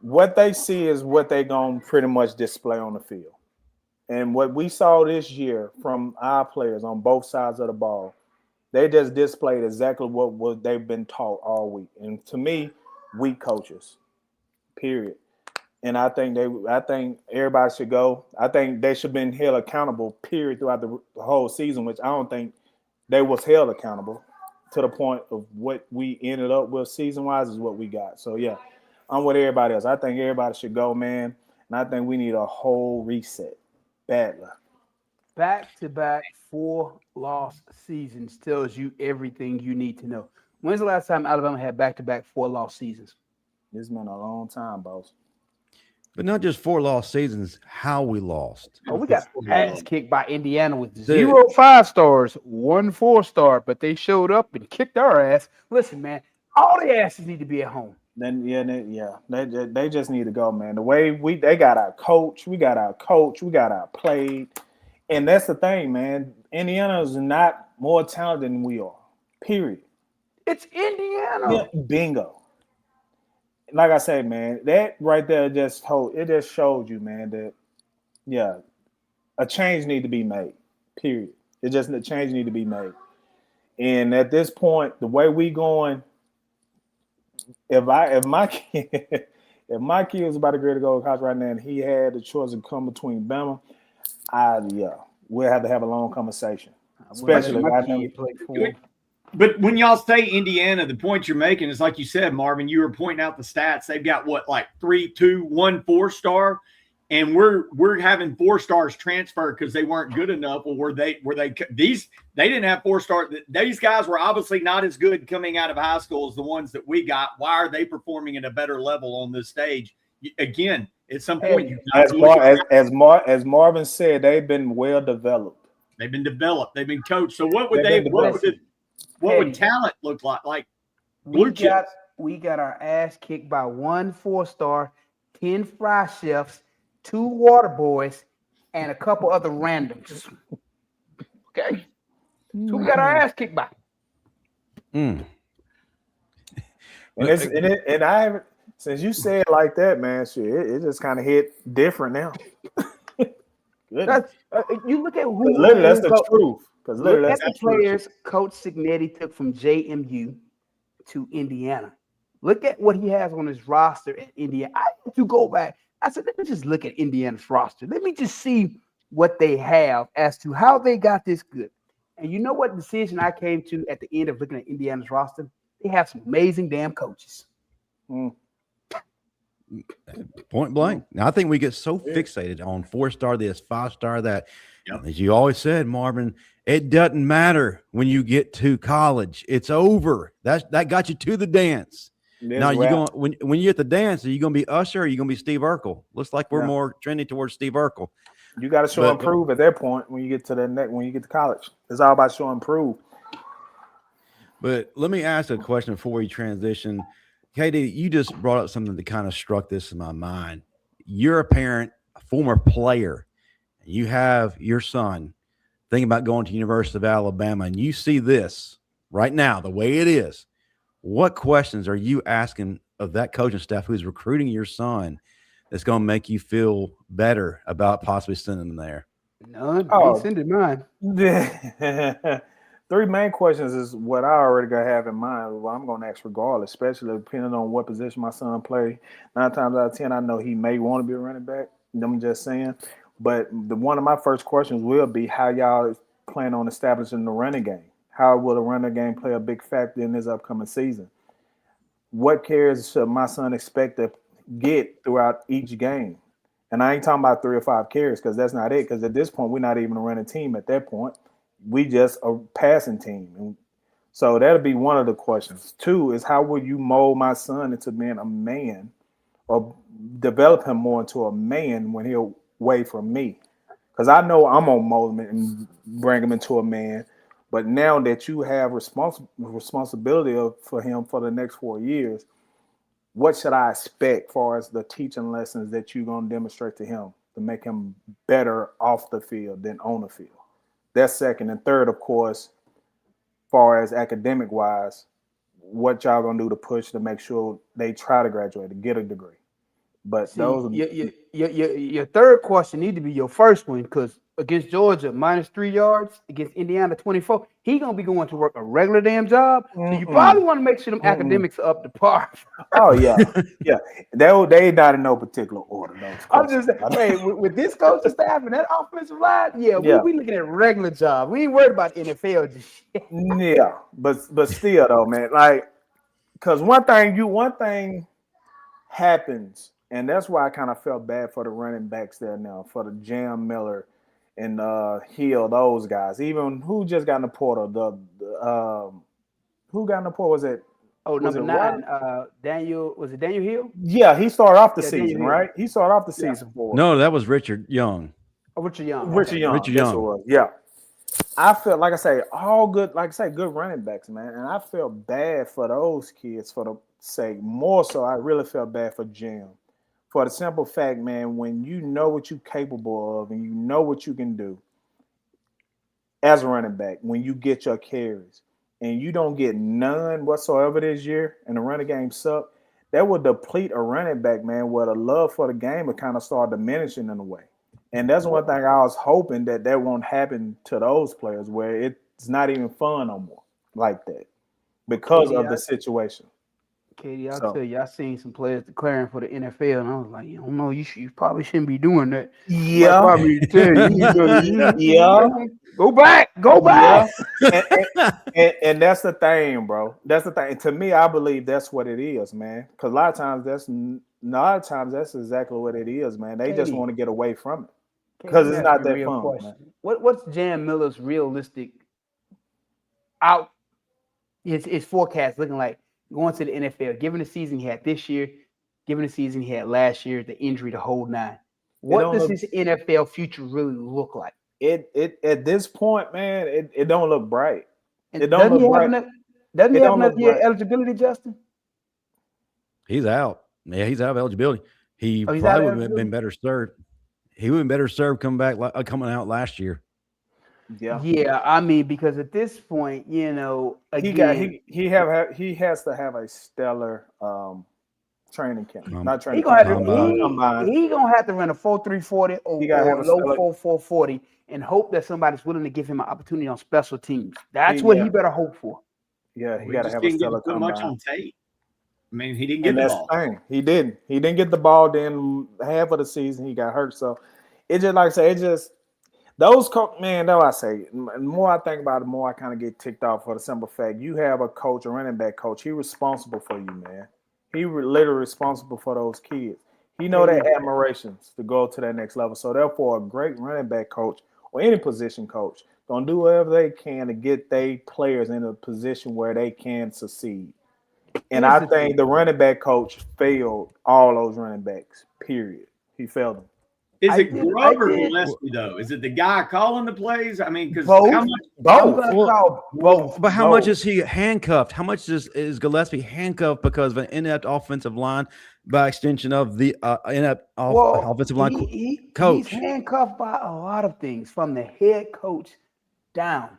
what they see is what they gonna pretty much display on the field. And what we saw this year from our players on both sides of the ball, they just displayed exactly what they've been taught all week. And to me, weak coaches, period. And I think everybody should go. I think they should have been held accountable, period, throughout the whole season, which I don't think they was held accountable to the point of what we ended up with season-wise is what we got. So, yeah, I'm with everybody else. I think everybody should go, man. And I think we need a whole reset. Badly. Back-to-back 4-loss seasons tells you everything you need to know. When's the last time Alabama had back-to-back 4-loss seasons? It's been a long time, boss. But not just 4 lost seasons, how we lost. Oh, we got ass kicked by Indiana with 0 5-stars, 1 4-star, but they showed up and kicked our ass. Listen, man, all the asses need to be at home. They just need to go, man. The way they got our coach, we got our play. And that's the thing, man. Indiana is not more talented than we are. Period. It's Indiana. Yeah, bingo. Like I said, man, that right there just showed you, man, that a change need to be made. Period. It just the change need to be made. And at this point, the way we going, if my kid if my kid was about to grade to go to college right now and he had the choice to come between Bama, we'll have to have a long conversation. Especially my kid played for him. But when y'all say Indiana, the point you're making is like you said, Marvin, you were pointing out the stats. They've got what, like 3, 2, 1 4-star, and we're having 4 stars transfer because they weren't good enough. Or they didn't have 4-star. These guys were obviously not as good coming out of high school as the ones that we got. Why are they performing at a better level on this stage? Again, at some point, as Marvin said, they've been well developed. They've been developed. They've been coached. So what would talent look like? Like blue chips. We got our ass kicked by 1 4-star, 10 fry chefs, 2 water boys, and a couple other randoms. Okay, so we got our ass kicked by. And I haven't, since you said it like that, man. Shit, it just kind of hit different now. You look at who. Literally, that's the truth. Because look at the players Coach Signetti took from JMU to Indiana. Look at what he has on his roster at Indiana. I had to go back. I said, let me just look at Indiana's roster. Let me just see what they have as to how they got this good. And you know what decision I came to at the end of looking at Indiana's roster? They have some amazing damn coaches. Point blank. Now, I think we get so fixated on 4-star this, 5-star that. Yep. As you always said, Marvin, it doesn't matter when you get to college. It's over. That got you to the dance. Now you going when you at the dance, are you going to be Usher or are you going to be Steve Urkel? Looks like we're more trending towards Steve Urkel. You got to show and prove at that point when you get to the next when you get to college. It's all about show and prove. But let me ask a question before we transition. Katie, you just brought up something that kind of struck this in my mind. You're a parent, a former player. You have your son thinking about going to University of Alabama, and you see this right now, the way it is. What questions are you asking of that coaching staff who's recruiting your son that's going to make you feel better about possibly sending him there? None. I sending mine. 3 main questions is what I already got to have in mind. Well, I'm going to ask regardless, especially depending on what position my son play. 9 times out of 10, I know he may want to be a running back. I'm just saying. But one of my first questions will be how y'all plan on establishing the running game. How will the running game play a big factor in this upcoming season? What carries should my son expect to get throughout each game? And I ain't talking about 3 or 5 carries because that's not it. Because at this point, we're not even a running team at that point. We just a passing team. And so that'll be one of the questions. 2 is how will you mold my son into being a man or develop him more into a man when he'll away from me? Because I know I'm going to mold him and bring him into a man. But now that you have responsibility for him for the next 4 years, what should I expect as far as the teaching lessons that you're going to demonstrate to him to make him better off the field than on the field? That's second. And third, of course, as far as academic-wise, what y'all going to do to push to make sure they try to graduate, to get a degree. But see, your third question need to be your first one because against Georgia, -3 yards, against Indiana, 24, he going to be going to work a regular damn job. So you probably want to make sure them academics are up to par. Oh, yeah. Yeah. They not in no particular order. I'm just saying, with this coaching staff and that offensive line, we looking at regular jobs. We ain't worried about NFL just yet. Yeah. But still, though, man, like, because one thing happens. And that's why I kind of felt bad for the running backs there now, for the Jam Miller and Hill, those guys. Even who just got in the portal? Who got in the portal? Was it? Oh, number 9. Daniel. Was it Daniel Hill? Yeah, he started off the season, right? He started off the season for. No, that was Richard Young. Oh, Richard Young. Richard Young. Yeah. I felt like I say all good, like I say, good running backs, man. And I felt bad for those kids for the sake. More so, I really felt bad for Jam. For the simple fact, man, when you know what you're capable of and you know what you can do as a running back, when you get your carries and you don't get none whatsoever this year and the running game suck, that will deplete a running back, man, where the love for the game will kind of start diminishing in a way. And that's one thing I was hoping that won't happen to those players, where it's not even fun no more like that because of the situation. Katie, I'll tell you, I seen some players declaring for the NFL, and I was like, you don't know, you probably shouldn't be doing that. Yeah, probably tell you, yeah. Go back. Yeah. And that's the thing, bro. That's the thing. To me, I believe that's what it is, man. Because a lot of times that's exactly what it is, man. They just want to get away from it because it's not that fun. Man. What's Jan Miller's realistic out? His forecast looking like going to the NFL, given the season he had this year, given the season he had last year, the injury, the whole nine. What does his NFL future really look like? It at this point, man, it don't look bright. And it don't look bright. Doesn't he have another year eligibility, Justin? He's out. Yeah, he's out of eligibility. He probably would have been better served. He would have been better served coming out last year. Yeah. I mean, because at this point, you know, again, he has to have a stellar training camp. Not training. He gonna have to run a 4.340 or low 4.40 and hope that somebody's willing to give him an opportunity on special teams. That's what he better hope for. Yeah, he got to have a stellar combine. Much on tape. I mean, he didn't get the ball. Thing. He didn't. He didn't get the ball. Then half of the season he got hurt. So it just like I say, those man. That's what I say. The more I think about it, the more I kind of get ticked off for the simple fact you have a coach, a running back coach. He's responsible for you, man. He literally responsible for those kids. He know their admirations to go to that next level. So therefore, a great running back coach or any position coach gonna do whatever they can to get their players in a position where they can succeed. And I think the running back coach failed all those running backs. Period. He failed them. Is it Grover or Gillespie though? Is it the guy calling the plays? I mean, because both. But how much is he handcuffed? How much is Gillespie handcuffed because of an inept offensive line, by extension of the inept offensive line coach? He's handcuffed by a lot of things from the head coach down.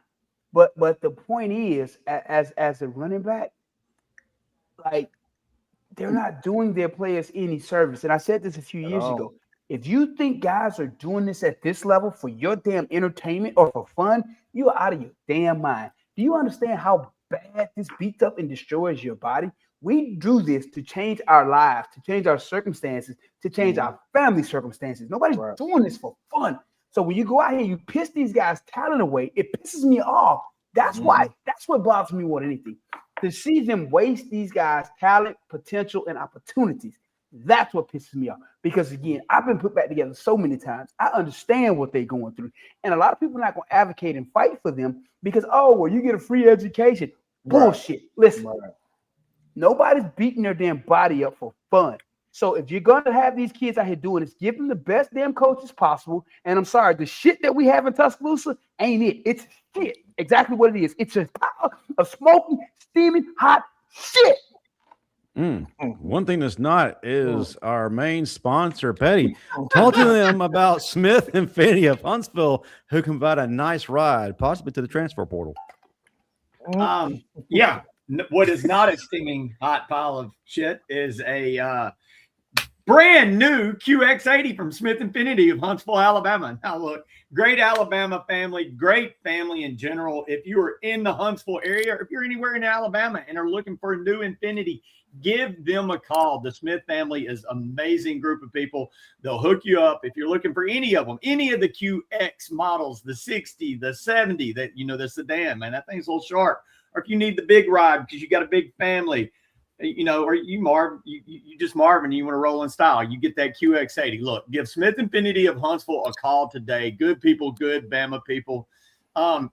But the point is, as a running back, like they're not doing their players any service. And I said this a few years ago. If you think guys are doing this at this level for your damn entertainment or for fun, you are out of your damn mind. Do you understand how bad this beats up and destroys your body? We do this to change our lives, to change our circumstances, to change our family circumstances. Nobody's doing this for fun. So when you go out here, you piss these guys' talent away. It pisses me off. That's why. That's what bothers me more than anything. To see them waste these guys' talent, potential, and opportunities. That's what pisses me off. Because again, I've been put back together so many times. I understand what they're going through. And a lot of people are not going to advocate and fight for them because, you get a free education. Bullshit. Listen, nobody's beating their damn body up for fun. So if you're going to have these kids out here doing this, give them the best damn coaches possible. And I'm sorry, the shit that we have in Tuscaloosa ain't it. It's shit. Exactly what it is. It's a pile of smoking, steaming, hot shit. One thing that's not is our main sponsor, Pettey. Talk to them about Smith and Finney of Huntsville, who can provide a nice ride, possibly to the transfer portal. Yeah. What is not a steaming hot pile of shit is a brand new QX80 from Smith Infinity of Huntsville, Alabama. Now, look, great Alabama family, great family in general. If you are in the Huntsville area, or if you're anywhere in Alabama and are looking for a new Infinity, give them a call. The Smith family is an amazing group of people. They'll hook you up if you're looking for any of them, any of the QX models, the 60, the 70, the sedan, man, that thing's a little sharp. Or if you need the big ride because you got a big family, or you just Marvin, you want to roll in style, you get that QX80. Look, give Smith Infinity of Huntsville a call today. Good people, good Bama people.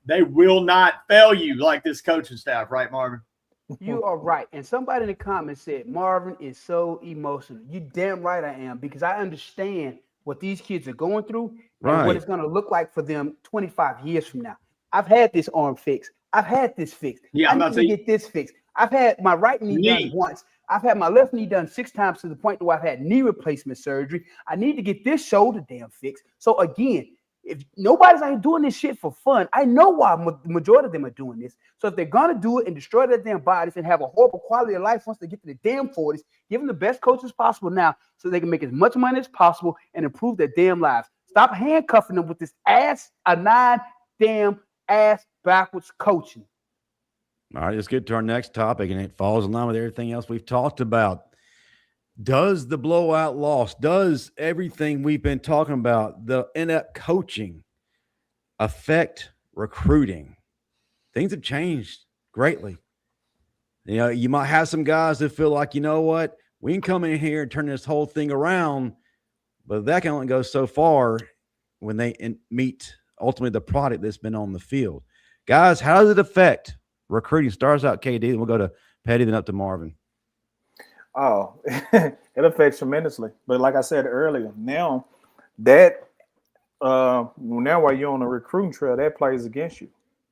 They will not fail you like this coaching staff, right, Marvin? You are right. And somebody in the comments said, Marvin is so emotional. You damn right I am, because I understand what these kids are going through and what it's going to look like for them 25 years from now. I've had this arm fixed. I've had this fixed. Yeah, I need to get this fixed. I've had my right knee done once. I've had my left knee done 6 times to the point where I've had knee replacement surgery. I need to get this shoulder damn fixed. So again, if nobody's out here doing this shit for fun, I know why the majority of them are doing this. So if they're going to do it and destroy their damn bodies and have a horrible quality of life once they get to the damn 40s, give them the best coaches possible now so they can make as much money as possible and improve their damn lives. Stop handcuffing them with this damn ass backwards coaching. All right, let's get to our next topic, and it falls in line with everything else we've talked about. Does the blowout loss, does everything we've been talking about, the inept coaching, affect recruiting? Things have changed greatly. You know, you might have some guys that feel like, you know what, we can come in here and turn this whole thing around, but that can only go so far when they meet ultimately the product that's been on the field. Guys, how does it affect recruiting? Starts out KD, and we'll go to Pettey, then up to Marvin. Oh, it affects tremendously. But like I said earlier, now that now while you're on a recruiting trail, that plays against you,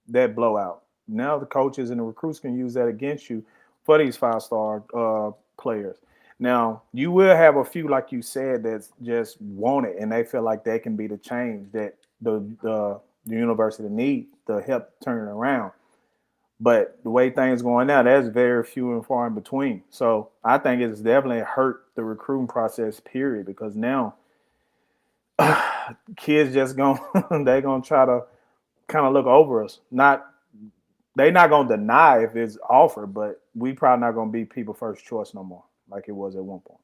that blowout. Now the coaches and the recruits can use that against you for these 5-star players. Now, you will have a few, like you said, that's just want it, and they feel like that can be the change that the university need to help turn it around. But the way things going now, that's very few and far in between. So I think it's definitely hurt the recruiting process, period, because now kids just they're gonna try to kind of look over us. They're not gonna deny if it's offered, but we probably not gonna be people first choice no more, like it was at one point.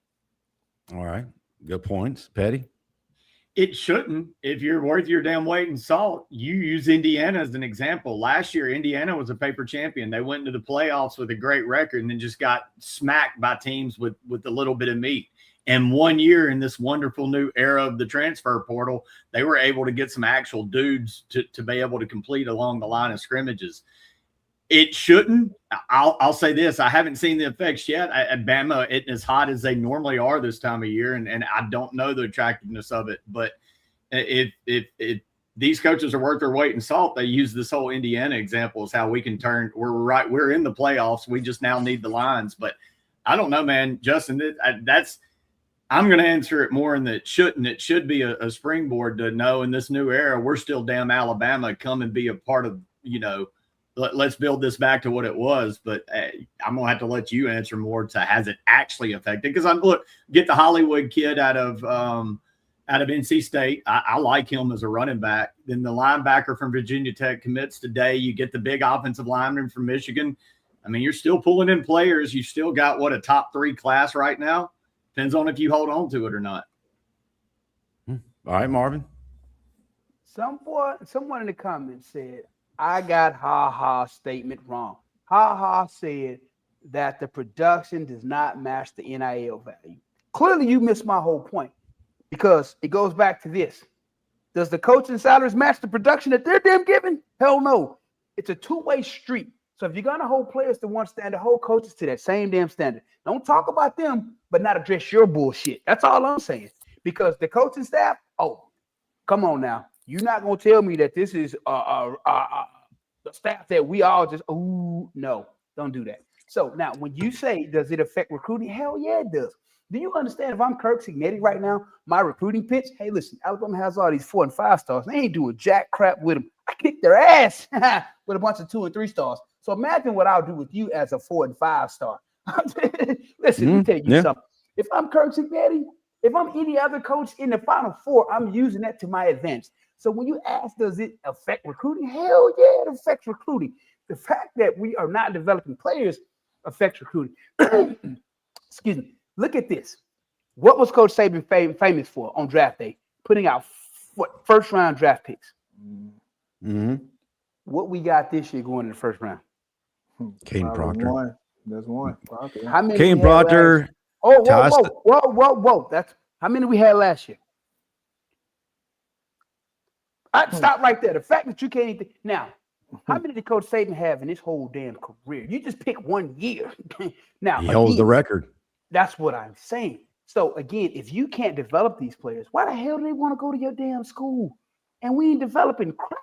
All right, good points, Pettey. It shouldn't. If you're worth your damn weight in salt, you use Indiana as an example. Last year, Indiana was a paper champion. They went into the playoffs with a great record and then just got smacked by teams with a little bit of meat. And 1 year in this wonderful new era of the transfer portal, they were able to get some actual dudes to be able to complete along the line of scrimmages. It shouldn't. I'll say this. I haven't seen the effects yet. At Bama isn't as hot as they normally are this time of year, and I don't know the attractiveness of it. But if these coaches are worth their weight in salt, they use this whole Indiana example as how we can turn. We're in the playoffs. We just now need the lines. But I don't know, man. Justin, I'm going to answer it more in that shouldn't. It should be a springboard to know in this new era, we're still damn Alabama. Come and be a part of, let's build this back to what it was. But I'm going to have to let you answer more to has it actually affected? Because get the Hollywood kid out of NC State. I like him as a running back. Then the linebacker from Virginia Tech commits today. You get the big offensive lineman from Michigan. I mean, you're still pulling in players. You still got a top 3 class right now. Depends on if you hold on to it or not. All right, Marvin. Someone in the comments said, I got Ha-Ha's statement wrong. Ha-Ha said that the production does not match the NIL value. Clearly, you missed my whole point because it goes back to this. Does the coaching salaries match the production that they're damn giving? Hell no. It's a two-way street. So if you're going to hold players to one standard, hold coaches to that same damn standard. Don't talk about them, but not address your bullshit. That's all I'm saying. Because the coaching staff, come on now. You're not going to tell me that this is the staff that we all just, no, don't do that. So now when you say, does it affect recruiting? Hell yeah, it does. Do you understand if I'm Kirk Cignetti right now, my recruiting pitch, hey, listen, Alabama has all these 4 and 5 stars. They ain't doing jack crap with them. I kick their ass with a bunch of 2 and 3 stars. So imagine what I'll do with you as a 4 and 5 star. Listen, let me tell you something. If I'm Kirk Cignetti, if I'm any other coach in the Final Four, I'm using that to my advantage. So when you ask, does it affect recruiting? Hell yeah, it affects recruiting. The fact that we are not developing players affects recruiting. Excuse me. Look at this. What was Coach Saban famous for on draft day? Putting out first-round draft picks. Mm-hmm. What we got this year going in the first round? Caden Proctor. There's one. How many? Caden Proctor. Whoa. That's how many we had last year. I'd stop right there. The fact that you can't even now, how many did Coach Saban have in his whole damn career? You just pick 1 year. Now he holds the record. That's what I'm saying. So again, if you can't develop these players, why the hell do they want to go to your damn school? And we ain't developing crap.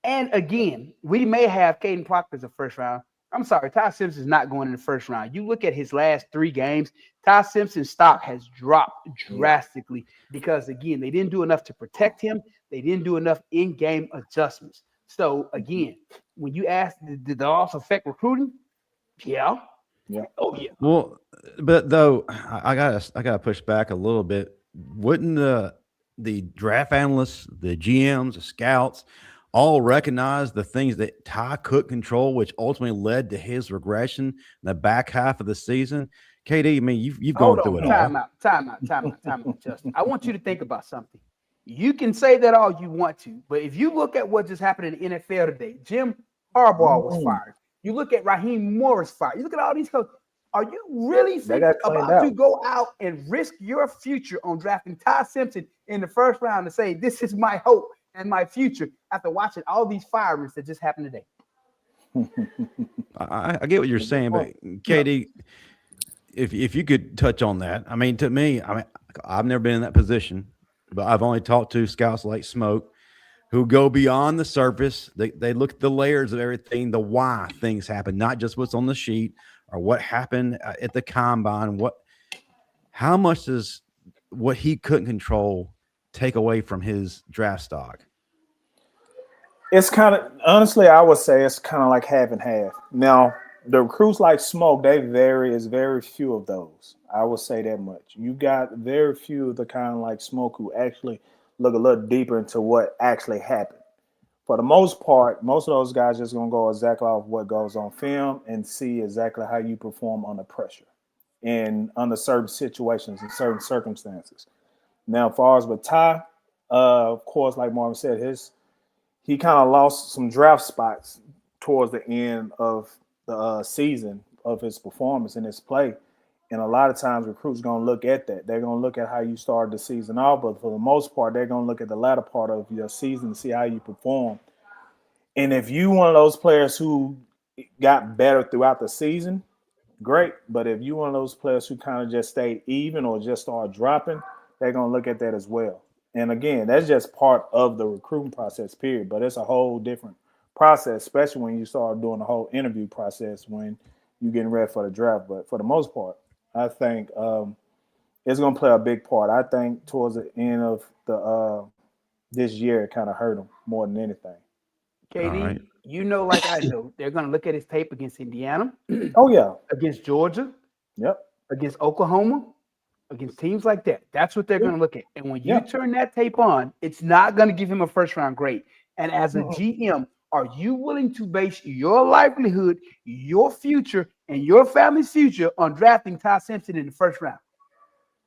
And again, we may have Caden Proctor as a first round. I'm sorry, Ty Simpson's not going in the first round. You look at his last 3 games, Ty Simpson's stock has dropped drastically because, again, they didn't do enough to protect him. They didn't do enough in-game adjustments. So, again, when you ask, did the loss affect recruiting? Yeah. Oh, yeah. Well, but though I gotta push back a little bit. Wouldn't the the draft analysts, the GMs, the scouts, all recognize the things that Ty could control, which ultimately led to his regression in the back half of the season. KD, I mean, you've gone through it all. Time out, Justin. I want you to think about something. You can say that all you want to, but if you look at what just happened in the NFL today, Jim Harbaugh was fired. You look at Raheem Morris fired. You look at all these coaches. Are you really thinking about to go out and risk your future on drafting Ty Simpson in the first round to say, this is my hope and my future after watching all these firings that just happened today? I get what you're saying, but KD, if you could touch on that. I mean, to me, I've never been in that position, but I've only talked to scouts like Smoke who go beyond the surface. They look at the layers of everything, the why things happen, not just what's on the sheet or what happened at the combine. How much does what he couldn't control take away from his draft stock? It's kind of, honestly, I would say it's kind of like half and half. Now, the recruits like Smoke, is very few of those. I would say that much. You got very few of the kind of like Smoke who actually look a little deeper into what actually happened. For the most part, most of those guys just going to go exactly off what goes on film and see exactly how you perform under pressure and under certain situations and certain circumstances. Now, as far as with Ty, of course, like Marvin said, he kind of lost some draft spots towards the end of the season of his performance and his play. And a lot of times recruits going to look at that. They're going to look at how you started the season off, but for the most part, they're going to look at the latter part of your season to see how you perform. And if you one of those players who got better throughout the season, great. But if you one of those players who kind of just stayed even or just started dropping, they're going to look at that as well. And again, that's just part of the recruiting process, period. But it's a whole different process, especially when you start doing the whole interview process when you're getting ready for the draft. But for the most part, I think it's going to play a big part. I think towards the end of the this year, it kind of hurt him more than anything. KD, right. You know, like I know, they're going to look at his tape against Indiana. Oh, yeah. Against Georgia. Yep. Against Oklahoma. Against teams like that. That's what they're going to look at. And when you turn that tape on, it's not going to give him a first-round grade. And as a GM, are you willing to base your livelihood, your future, and your family's future on drafting Ty Simpson in the first round?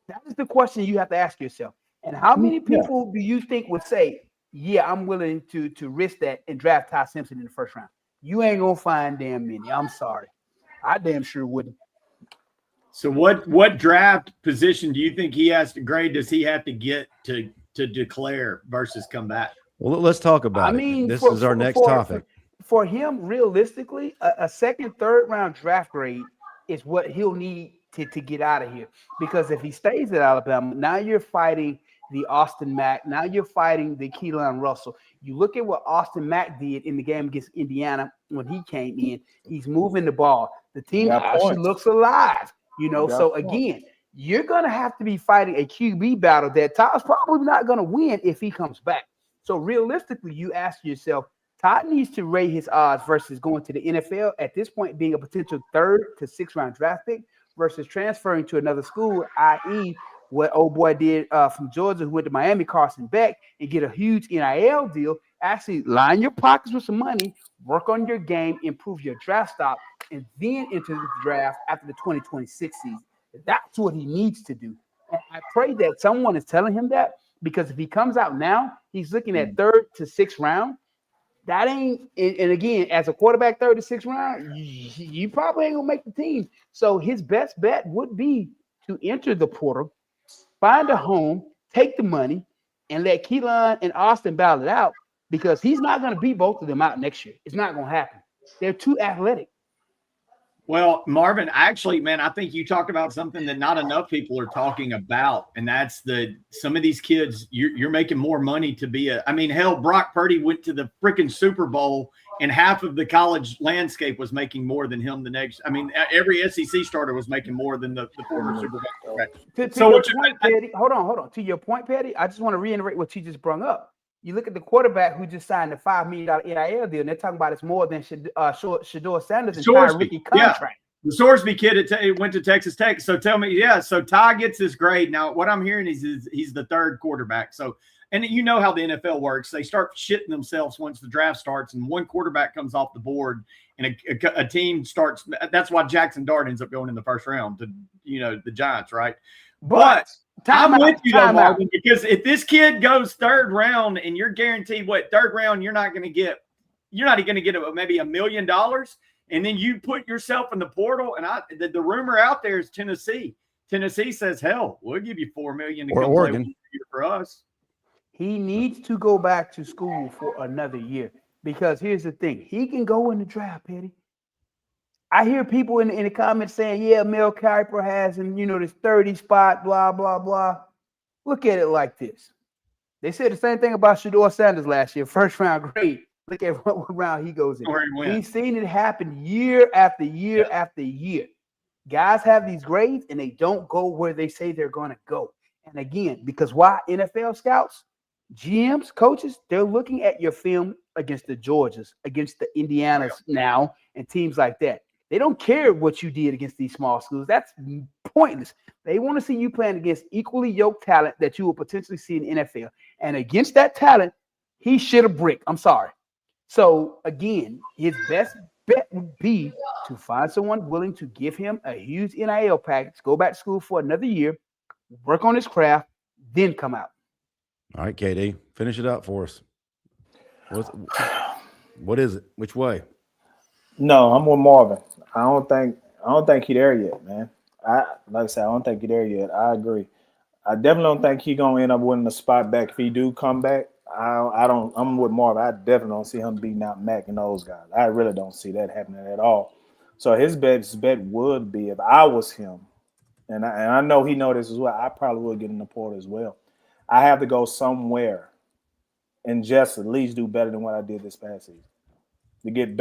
That is the question you have to ask yourself. And how many people do you think would say, yeah, I'm willing to risk that and draft Ty Simpson in the first round? You ain't going to find damn many. I'm sorry. I damn sure wouldn't. So what draft position do you think he has to grade? Does he have to get to declare versus come back? Well, let's talk about it. This is our next topic. For him, realistically, a second, third round draft grade is what he'll need to get out of here. Because if he stays at Alabama, now you're fighting the Austin Mack. Now you're fighting the Keelan Russell. You look at what Austin Mack did in the game against Indiana when he came in. He's moving the ball. The team actually looks alive. You know, so again, you're going to have to be fighting a QB battle that Todd's probably not going to win if he comes back. So realistically, you ask yourself, Todd needs to raise his odds versus going to the NFL at this point, being a potential 3rd to 6th round draft pick versus transferring to another school, i.e., what old boy did from Georgia, who went to Miami, Carson Beck, and get a huge NIL deal. Actually, line your pockets with some money, work on your game, improve your draft stock, and then enter the draft after the 2026 season. That's what he needs to do. And I pray that someone is telling him that, because if he comes out now, he's looking at 3rd to 6th round. That ain't, and again, as a quarterback, 3rd to 6th round, you probably ain't gonna make the team. So his best bet would be to enter the portal, find a home, take the money, and let Keelan and Austin battle it out, because he's not going to beat both of them out next year. It's not going to happen. They're too athletic. Well, Marvin, actually, man, I think you talked about something that not enough people are talking about, and that's some of these kids, you're making more money to be hell, Brock Purdy went to the freaking Super Bowl, and half of the college landscape was making more than him the next. Every SEC starter was making more than the former Super Bowl. Right. Hold on. To your point, Petty, I just want to reiterate what you just brought up. You look at the quarterback who just signed a $5 million NIL deal, and they're talking about it's more than Shedeur Sanders' entire rookie contract. The Sorsby kid went to Texas Tech. So tell me, so Ty gets this grade. Now, what I'm hearing is he's the third quarterback. So, and you know how the NFL works. They start shitting themselves once the draft starts, and one quarterback comes off the board, and a team starts. That's why Jackson Dart ends up going in the first round to, the Giants, right? But I'm with you, though, Marvin, because if this kid goes third round and you're guaranteed third round, you're not going to get maybe $1 million. And then you put yourself in the portal, and the rumor out there is Tennessee. Tennessee says, "Hell, we'll give you $4 million to come Oregon. play for us." He needs to go back to school for another year because here's the thing: he can go in the draft, Petty. I hear people in the comments saying, "Yeah, Mel Kiper has him, this 30 spot, blah blah blah." Look at it like this: they said the same thing about Shedeur Sanders last year, first round grade. Look at what round he goes in. He's seen it happen year after year after year. Guys have these grades and they don't go where they say they're going to go. And again, because why? NFL scouts, GMs, coaches, they're looking at your film against the Georgias, against the Indianas now, and teams like that. They don't care what you did against these small schools. That's pointless. They want to see you playing against equally yoked talent that you will potentially see in the NFL. And against that talent, he shit a brick. I'm sorry. So, again, his best bet would be to find someone willing to give him a huge NIL package, go back to school for another year, work on his craft, then come out. All right, KD, finish it up for us. What is it? Which way? No, I'm with Marvin. I don't think he's there yet, man. Like I said, I don't think he's there yet. I agree. I definitely don't think he's gonna end up winning the spot back if he do come back. I'm with Marvin. I definitely don't see him beating out Mac and those guys. I really don't see that happening at all. So his best bet would be, if I was him, and I know he know this as well, I probably would get in the portal as well. I have to go somewhere and just at least do better than what I did this past season. To get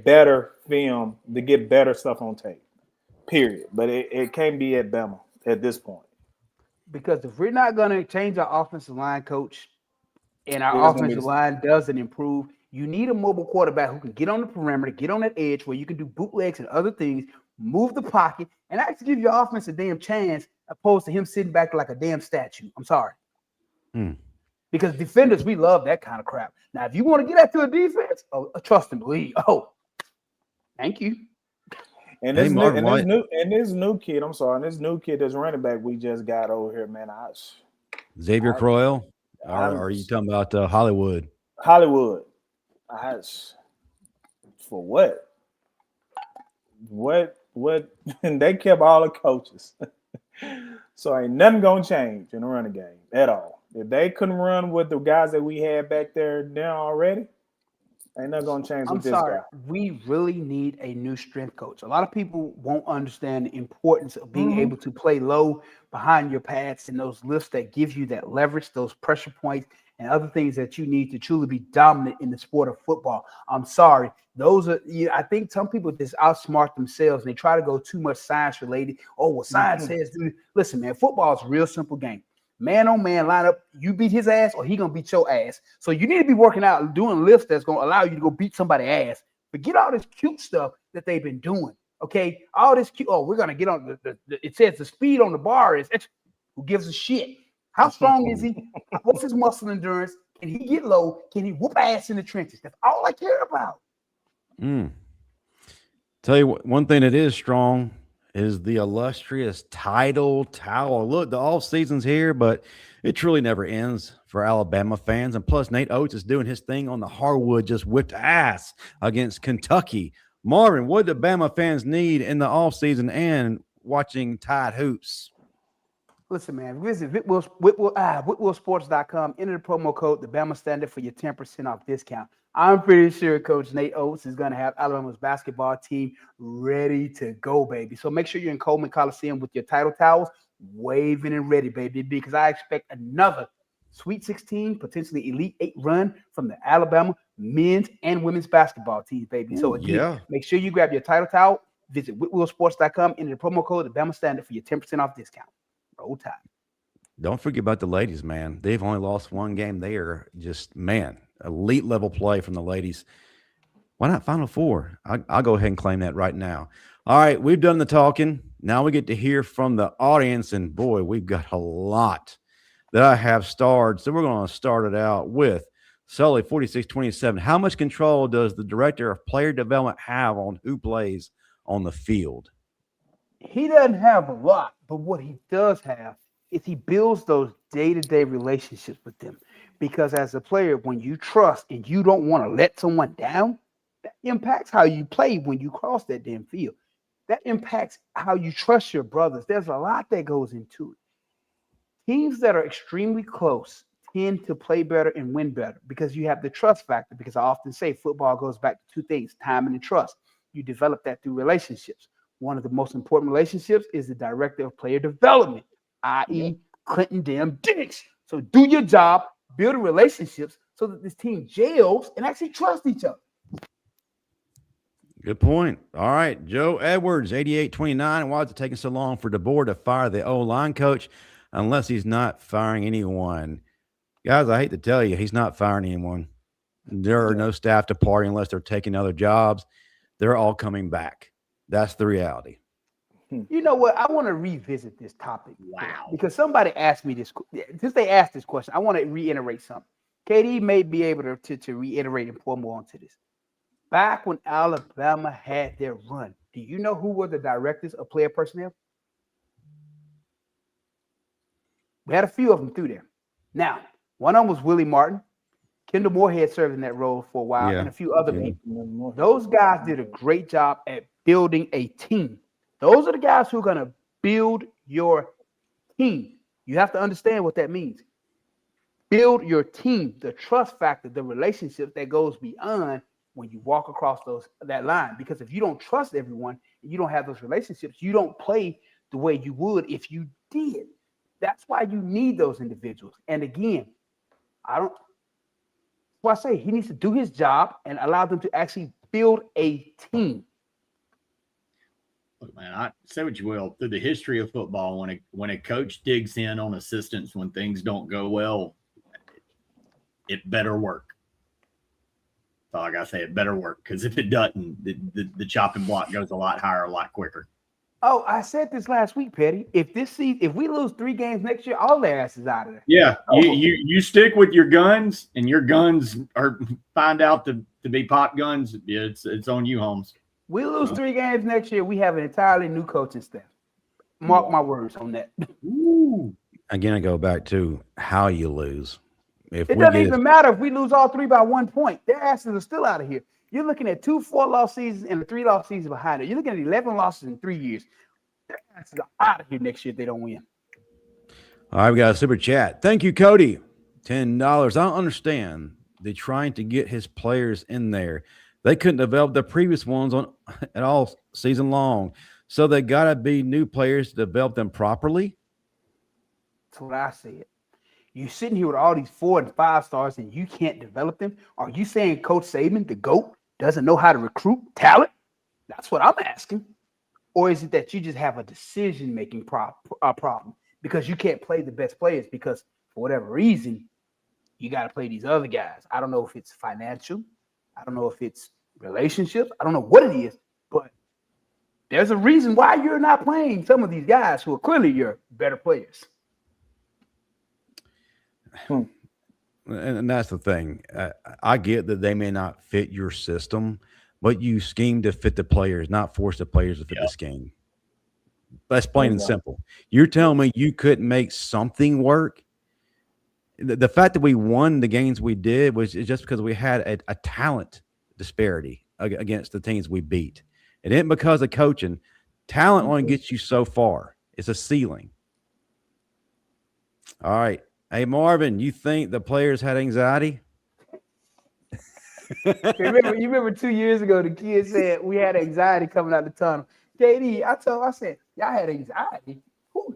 better film, to get better stuff on tape. Period. But it can't be at Bama at this point. Because if we're not going to change our offensive line, coach, and our offensive line doesn't improve, you need a mobile quarterback who can get on the perimeter, get on that edge where you can do bootlegs and other things, move the pocket, and actually give your offense a damn chance opposed to him sitting back like a damn statue. I'm sorry. Because defenders, we love that kind of crap. Now, if you want to get after a defense, trust and believe. Oh, thank you. And this new kid, this new kid that's running back we just got over here, man. Xavier Croyle? Or are you talking about Hollywood? Hollywood. For what? What? And they kept all the coaches. So ain't nothing going to change in the running game at all. If they couldn't run with the guys that we had back there now already, ain't nothing going to change with this guy. We really need a new strength coach. A lot of people won't understand the importance of being able to play low behind your pads and those lifts that give you that leverage, those pressure points, and other things that you need to truly be dominant in the sport of football. I'm sorry. Those are, I think some people just outsmart themselves and they try to go too much science related. Oh, well, science says, listen, man, football is a real simple game. Man on man lineup, you beat his ass or he gonna beat your ass. So you need to be working out, doing lifts that's gonna allow you to go beat somebody's ass. Forget all this cute stuff that they've been doing. Okay, all this cute. Oh, we're gonna get on it says the speed on the bar is extra. Who gives a shit? How strong is he? What's his muscle endurance? Can he get low? Can he whoop ass in the trenches? That's all I care about. Tell you what, one thing that is strong is the illustrious title towel. Look, the off season's here, but it truly never ends for Alabama fans. And plus, Nate Oates is doing his thing on the hardwood, just whipped ass against Kentucky. Marvin, what do Bama fans need in the off season and watching Tide hoops? Listen, man, visit whitwillsports.com. Enter the promo code, the Bama Standard, for your 10% off discount. I'm pretty sure Coach Nate Oates is going to have Alabama's basketball team ready to go, baby. So make sure you're in Coleman Coliseum with your title towels, waving and ready, baby, because I expect another Sweet 16, potentially Elite 8 run from the Alabama men's and women's basketball teams, baby. So again, make sure you grab your title towel. Visit whitwillsports.com. Enter the promo code, the Bama Standard, for your 10% off discount. Roll Tide. Don't forget about the ladies, man. They've only lost one game. They are just, man, elite level play from the ladies. Why not Final Four? I'll go ahead and claim that right now. All right, we've done the talking. Now we get to hear from the audience, and boy, we've got a lot that I have starred. So we're going to start it out with Sully 4627. How much control does the director of player development have on who plays on the field? He doesn't have a lot, but what he does have is he builds those day-to-day relationships with them. Because as a player, when you trust and you don't want to let someone down, that impacts how you play when you cross that damn field. That impacts how you trust your brothers. There's a lot that goes into it. Teams that are extremely close tend to play better and win better because you have the trust factor. Because I often say football goes back to two things, timing and trust. You develop that through relationships. One of the most important relationships is the director of player development, i.e. Clinton Damn Dix. So do your job, build relationships so that this team gels and actually trust each other. Good point. All right, Joe Edwards, 8829. Why is it taking so long for DeBoer to fire the O-line coach unless he's not firing anyone? Guys, I hate to tell you, he's not firing anyone. There are no staff departing unless they're taking other jobs. They're all coming back. That's the reality. You know what? I want to revisit this topic. Wow. Because somebody asked me this. Since they asked this question, I want to reiterate something. KD may be able to reiterate and pour more onto this. Back when Alabama had their run, do you know who were the directors of player personnel? We had a few of them through there. Now, one of them was Willie Martin. Kendall Moorhead served in that role for a while, and a few other people. Those guys did a great job at building a team. Those are the guys who are going to build your team. You have to understand what that means. Build your team, the trust factor, the relationship that goes beyond when you walk across that line. Because if you don't trust everyone, and you don't have those relationships, you don't play the way you would if you did. That's why you need those individuals. And again, that's why I say he needs to do his job and allow them to actually build a team. Look, man, I say what you will. Through the history of football, when a coach digs in on assistants when things don't go well, it better work. So like I say, it better work, because if it doesn't, the chopping block goes a lot higher, a lot quicker. Oh, I said this last week, Petty. If we lose 3 games next year, all their asses out of there. Yeah, you stick with your guns, and your guns are find out to be pop guns. Yeah, it's on you, Holmes. We lose 3 games next year, we have an entirely new coaching staff. Mark my words on that. Ooh. Again, I go back to how you lose. It doesn't even matter if we lose all 3 by 1 point. Their asses are still out of here. You're looking at 2 4-loss seasons and a 3-loss season behind it. You're looking at 11 losses in 3 years. Their asses are out of here next year if they don't win. All right, we got a super chat. Thank you, Cody. $10. I don't understand. They're trying to get his players in there. They couldn't develop the previous ones at all season long. So they got to be new players to develop them properly. That's what I said. You sitting here with all these 4 and 5 stars and you can't develop them? Are you saying Coach Saban, the GOAT, doesn't know how to recruit talent? That's what I'm asking. Or is it that you just have a decision-making problem because you can't play the best players because for whatever reason, you got to play these other guys? I don't know if it's financial. I don't know if it's relationships. I don't know what it is, but there's a reason why you're not playing some of these guys who are clearly your better players. And that's the thing. I get that they may not fit your system, but you scheme to fit the players, not force the players to fit the scheme. That's plain and simple. You're telling me you couldn't make something work? The fact that we won the games we did was just because we had a talent disparity against the teams we beat. It ain't because of coaching. Talent only gets you so far. It's a ceiling. All right. Hey, Marvin, you think the players had anxiety? You remember 2 years ago, the kid said we had anxiety coming out the tunnel. KD, I said, y'all had anxiety.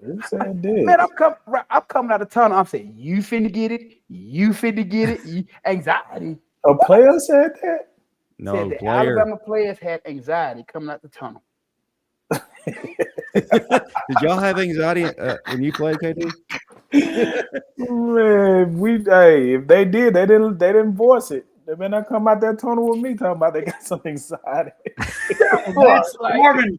Man, I'm coming out the tunnel. I'm saying, you finna get it. You finna get it. Anxiety. A player said that? No, said the Alabama players had anxiety coming out the tunnel. Did y'all have anxiety when you played, KD? Man, if they did, they didn't voice it. They better not come out that tunnel with me talking about they got some anxiety. That's Marvin.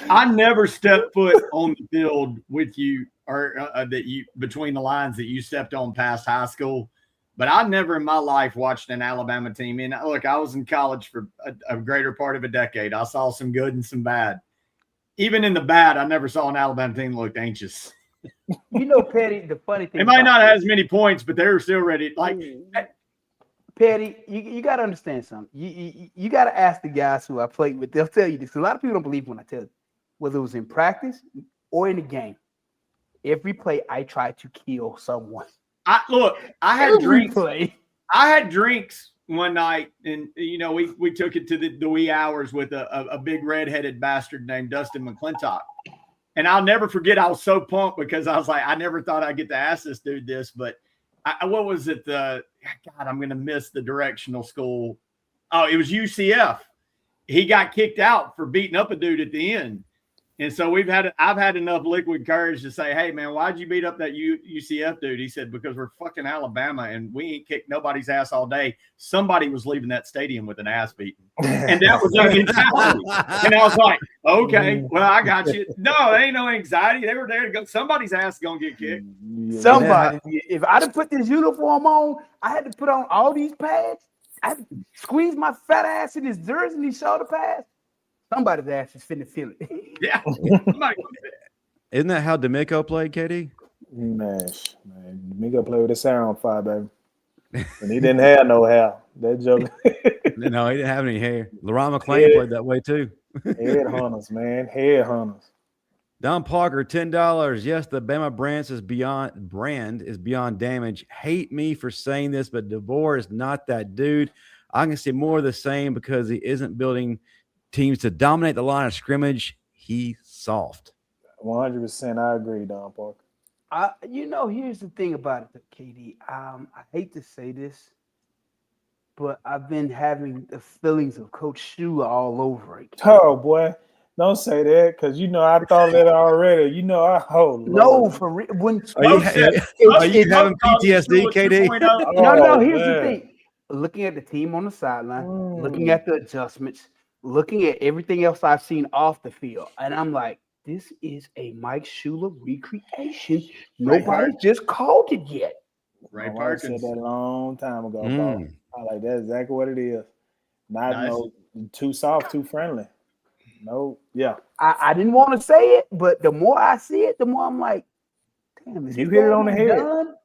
I never stepped foot on the field with you, or that you between the lines that you stepped on past high school. But I never in my life watched an Alabama team. And look, I was in college for a greater part of a decade. I saw some good and some bad. Even in the bad, I never saw an Alabama team look anxious. You know, Pettey, the funny thing. They might not have as many points, but they were still ready. Like, Pettey, you got to understand something. You got to ask the guys who I played with. They'll tell you this. A lot of people don't believe when I tell you, whether it was in practice or in the game. Every play, I tried to kill someone. I had drinks. Play. I had drinks one night, and we took it to the wee hours with a big redheaded bastard named Dustin McClintock. And I'll never forget, I was so pumped because I was like, I never thought I'd get to ask this dude this, but what was it? God, I'm going to miss the directional school. Oh, it was UCF. He got kicked out for beating up a dude at the end. And so I've had enough liquid courage to say, hey, man, why'd you beat up that UCF dude? He said, because we're fucking Alabama and we ain't kicked nobody's ass all day. Somebody was leaving that stadium with an ass beating. And that was their mentality. And I was like, okay, well, I got you. No, there ain't no anxiety. They were there to go. Somebody's ass is going to get kicked. Somebody. If I'd have put this uniform on, I had to put on all these pads. I had to squeeze my fat ass in his jersey and these shoulder pads. Somebody's ass is finna feel it. Yeah. Isn't that how D'Amico played, KD? Man, D'Amico played with the sound on fire, baby. And he didn't have no hair. That joke. No, he didn't have any hair. LeRon McClain played that way too. Headhunters, man. Headhunters. Don Parker, $10. Yes, the Bama brand is beyond damage. Hate me for saying this, but DeVore is not that dude. I can see more of the same because he isn't building teams to dominate the line of scrimmage. He's soft. 100%. I agree, Don Parker. Here's the thing about it, KD. I hate to say this, but I've been having the feelings of Coach Shula all over again. Oh, boy. Don't say that, because I thought that already. No, for real. Are you having PTSD, KD? No. Here's the thing. Looking at the team on the sideline, looking at the adjustments, looking at everything else I've seen off the field, and I'm like, this is a Mike Shula recreation. Nobody just called it yet. Ray Perkins said that a long time ago. I like that's exactly what it is. Not too soft, too friendly. No, yeah. I didn't want to say it, but the more I see it, the more I'm like, damn, you hit it on the head. Done?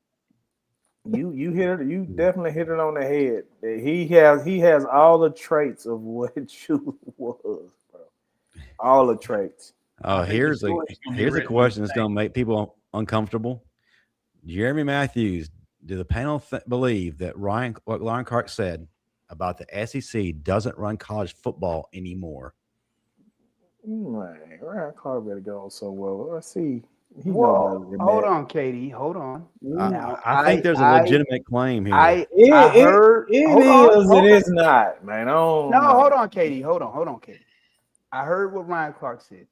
You hit it. You definitely hit it on the head. He has all the traits of what Shula was, bro. All the traits. Oh, here's a question that's going to make people uncomfortable. Jeremy Matthews, do the panel believe that what Ryan Clark said about the SEC doesn't run college football anymore? Man, Ryan Clark better go so well. Let's see. Hold on, Katie. Hold on. I think there's a legitimate claim here. It is not, man. No, hold on, Katie. Hold on, Katie. I heard what Ryan Clark said.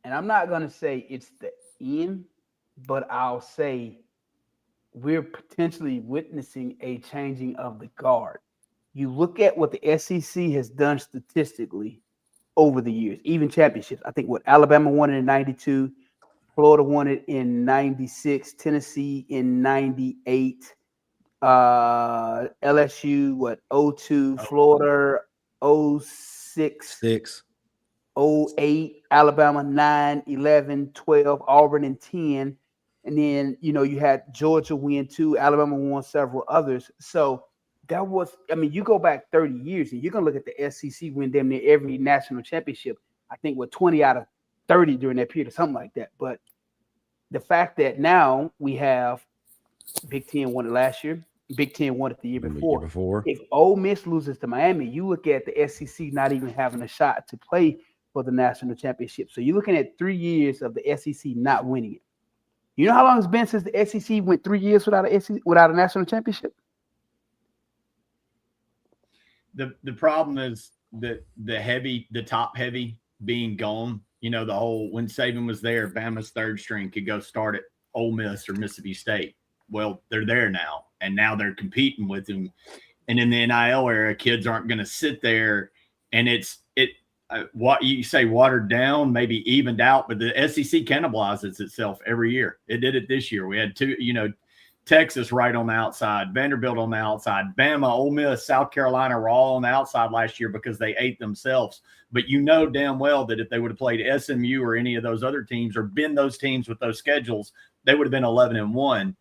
And I'm not going to say it's the end, but I'll say we're potentially witnessing a changing of the guard. You look at what the SEC has done statistically over the years, even championships. I think what Alabama won it in 92, Florida won it in 96, Tennessee in 98, LSU, 02, Florida, 06. 08, Alabama 9, 11, 12, Auburn in 10. And then, you had Georgia win 2, Alabama won several others. So that was, you go back 30 years and you're going to look at the SEC win damn near every national championship. I think 20 out of 30 during that period or something like that. But the fact that now we have Big Ten won it last year, Big Ten won it the year before. If Ole Miss loses to Miami, you look at the SEC not even having a shot to play for the national championship. So you're looking at 3 years of the SEC not winning it. You know how long it's been since the SEC went 3 years without a national championship? The problem is that the top heavy being gone. The whole when Saban was there, Bama's third string could go start at Ole Miss or Mississippi State. Well, they're there now, and now they're competing with him. And in the NIL era, kids aren't going to sit there and what you say watered down, maybe evened out, but the SEC cannibalizes itself every year. It did it this year. We had two, Texas right on the outside, Vanderbilt on the outside, Bama, Ole Miss, South Carolina were all on the outside last year because they ate themselves. But damn well that if they would have played SMU or any of those other teams or been those teams with those schedules, they would have been 11-1.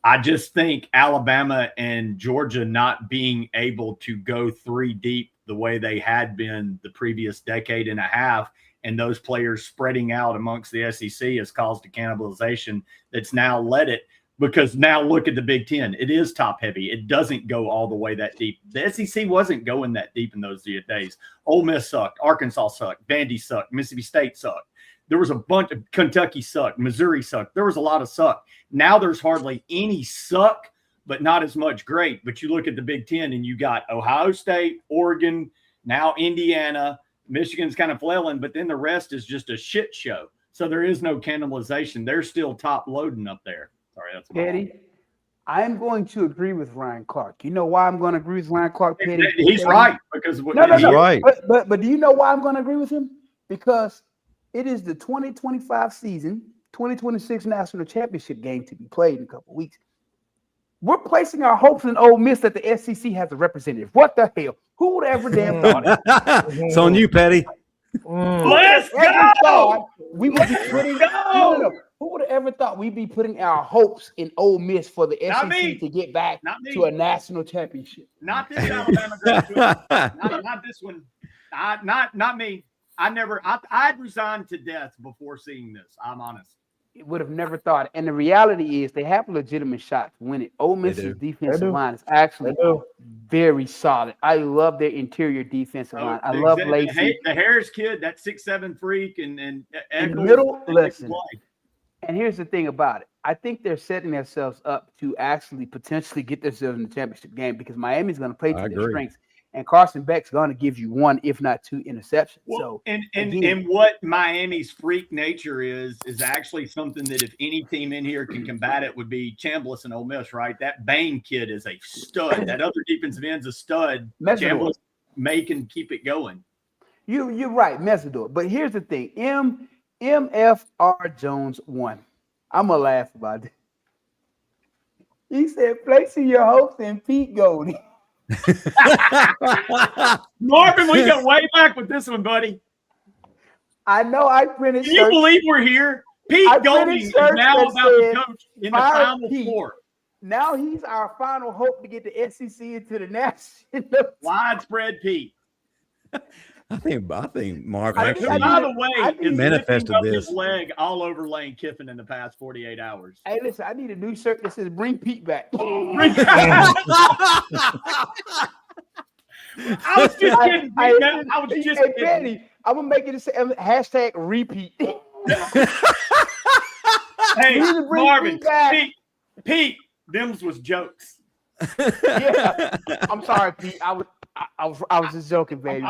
I just think Alabama and Georgia not being able to go 3 deep the way they had been the previous decade and a half, and those players spreading out amongst the SEC has caused a cannibalization that's now led it. Because now look at the Big Ten. It is top heavy. It doesn't go all the way that deep. The SEC wasn't going that deep in those days. Ole Miss sucked. Arkansas sucked. Vandy sucked. Mississippi State sucked. There was a bunch of Kentucky sucked. Missouri sucked. There was a lot of suck. Now there's hardly any suck, but not as much great. But you look at the Big Ten and you got Ohio State, Oregon, now Indiana. Michigan's kind of flailing, but then the rest is just a shit show. So there is no cannibalization. They're still top loading up there. Sorry, that's Pettey, I'm going to agree with Ryan Clark. You know why I'm going to agree with Ryan Clark, Pettey? He's right because no. Right. But do you know why I'm going to agree with him? Because it is the 2025 season, 2026 national championship game to be played in a couple of weeks. We're placing our hopes in Ole Miss that the SEC has a representative. What the hell? Who would ever damn thought it? It's on you, Pettey. Let's go. We would be putting no. Who would have ever thought we'd be putting our hopes in Ole Miss for the SEC to get back to a national championship? Not this Alabama graduate. not this one. Not me. I'd resigned to death before seeing this. I'm honest. Would have never thought it. And the reality is they have a legitimate shot to win it. Ole Miss's defensive line is actually very solid. I love their interior defensive line. I love Lacey. The Harris kid, that 6'7" freak, and in the middle. Listen. And here's the thing about it. I think they're setting themselves up to actually potentially get themselves in the championship game because Miami's going to play to their strengths. And Carson Beck's going to give you 1, if not 2 interceptions. Well, and what Miami's freak nature is actually something that if any team in here can combat it would be Chambliss and Ole Miss, right? That Bain kid is a stud. That other defensive end's a stud. Chambliss may can keep it going. You're right, Mesidor. But here's the thing. MFR Jones won. I'm going to laugh about it. He said, placing your hopes in Pete Goldie. Marvin, we go way back with this one, buddy. I know I printed Can you believe we're here? Pete Golding is now about to coach in the Final Four. Now he's our final hope to get the SEC into the national. Widespread Pete. I think Marvin by the way, is manifested this his leg all over Lane Kiffin in the past 48 hours. Hey, listen, I need a new shirt that says "Bring Pete back." I was just kidding. I was just kidding. Benny, I'm gonna make it hashtag repeat. Hey, Marvin, Pete, them's was jokes. Yeah, I'm sorry, Pete. I was just joking, baby.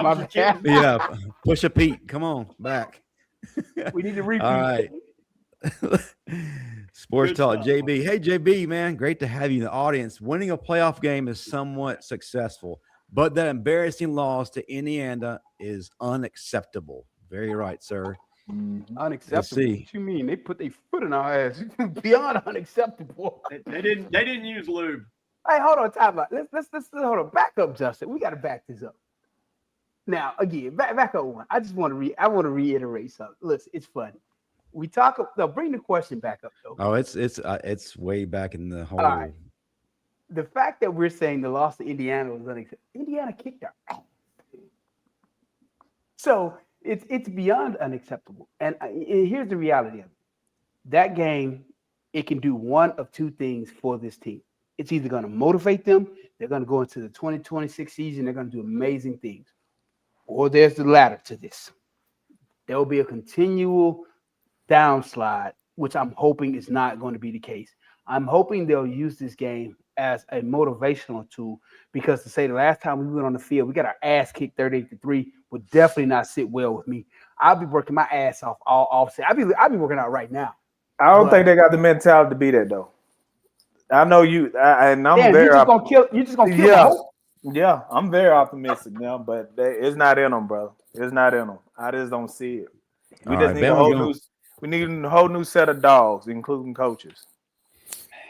Yeah, push a Pete. Come on, back. We need to repeat. All right. Sports Talk, JB. Hey, JB, man, great to have you in the audience. Winning a playoff game is somewhat successful, but that embarrassing loss to Indiana is unacceptable. Very right, sir. Unacceptable. What you mean? They put their foot in our ass. Beyond unacceptable. They didn't use lube. Hey, hold on, time out. Let's hold on. Back up, Justin. We got to back this up. Now, again, back up one. I just want to reiterate something. Listen, it's funny. We talk. No, bring the question back up, though. Oh, it's way back in the whole. All right. The fact that we're saying the loss to Indiana was unacceptable. Indiana kicked our ass. So it's beyond unacceptable. And here's the reality of it. That game, it can do one of two things for this team. It's either going to motivate them, they're going to go into the 2026 season, they're going to do amazing things. Or there's the latter to this. There will be a continual downslide, which I'm hoping is not going to be the case. I'm hoping they'll use this game as a motivational tool because to say the last time we went on the field, we got our ass kicked 38-3 would definitely not sit well with me. I'll be working my ass off all offset. I'll be working out right now. I don't think they got the mentality to be that though. I know you, and I'm damn, very. You're just gonna kill. The hope? Yeah, I'm very optimistic now, but it's not in them, bro. It's not in them. I just don't see it. We All just right, need a whole new. We need a whole new set of dogs, including coaches.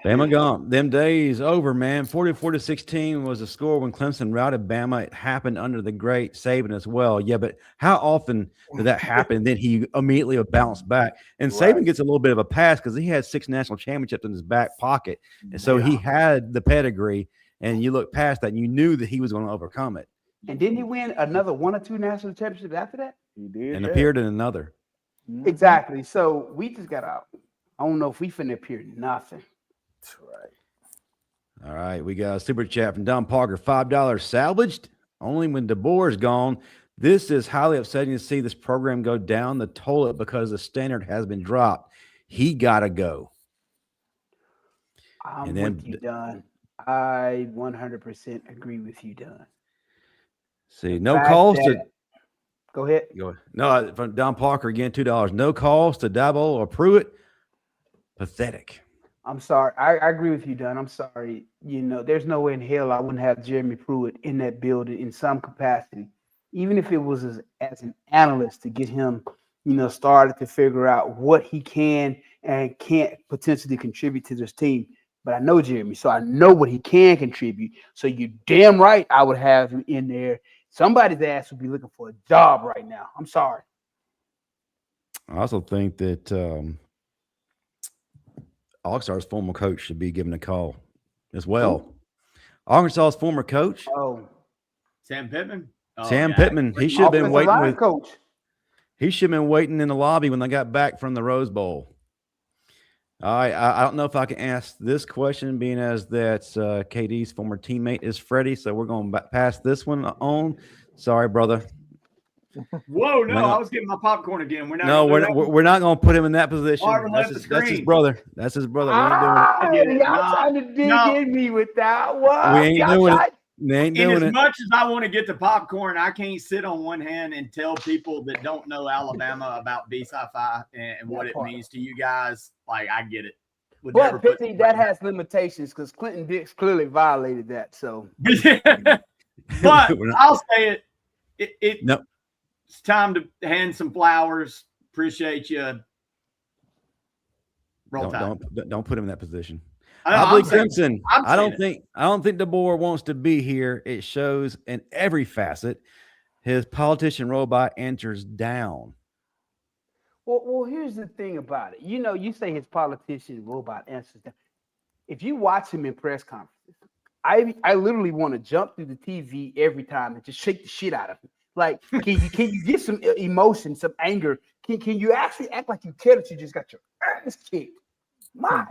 Bama gone. Them days over, man. 44-16 was the score when Clemson routed Bama. It happened under the great Saban as well. Yeah, but how often did that happen? Then he immediately would bounce back. And Saban gets a little bit of a pass because he had 6 national championships in his back pocket. And so he had the pedigree. And you look past that and you knew that he was going to overcome it. And didn't he win another 1 or 2 national championships after that? He did. And appeared in another. Exactly. So we just got out. I don't know if we finna appear nothing. That's right. All right. We got a super chat from Don Parker. $5 salvaged only when DeBoer is gone. This is highly upsetting to see this program go down the toilet because the standard has been dropped. He got to go. I'm with you, Don. I 100% agree with you, Don. See, no calls to. Go ahead. No, from Don Parker again, $2. No calls to Dabo or Pruitt. Pathetic. I'm sorry. I agree with you, Don. I'm sorry. You know, there's no way in hell I wouldn't have Jeremy Pruitt in that building in some capacity, even if it was as an analyst to get him, started to figure out what he can and can't potentially contribute to this team. But I know Jeremy, so I know what he can contribute. So you're damn right I would have him in there. Somebody's ass would be looking for a job right now. I'm sorry. I also think that Arkansas's former coach should be given a call as well. Arkansas's former coach. Sam Pittman. Sam Pittman. He should have been waiting with coach. He should have been waiting in the lobby when they got back from the Rose Bowl. All right, I don't know if I can ask this question, being as that's KD's former teammate is Freddie, so we're going to pass this one on. Sorry, brother. Whoa, no, I was getting my popcorn again. We're not going to put him in that position. That's his brother. That's his brother. We ain't doing it. Y'all trying to dig in me with that one. We ain't doing it. They ain't doing it. As much as I want to get the popcorn, I can't sit on one hand and tell people that don't know Alabama about B-Sci-Fi and what it means to you guys. Like, I get it. But Pittman, that has limitations because Clinton Dix clearly violated that. So, but I'll say it. No. It's time to hand some flowers. Appreciate you. Roll Tide. Don't put him in that position. I believe Clemson. I don't think DeBoer wants to be here. It shows in every facet. His politician robot answers down. Well, here's the thing about it. You say his politician robot answers down. If you watch him in press conferences, I literally want to jump through the TV every time and just shake the shit out of him. Like, can you get some emotion, some anger? Can you actually act like you care that you just got your ass kicked? My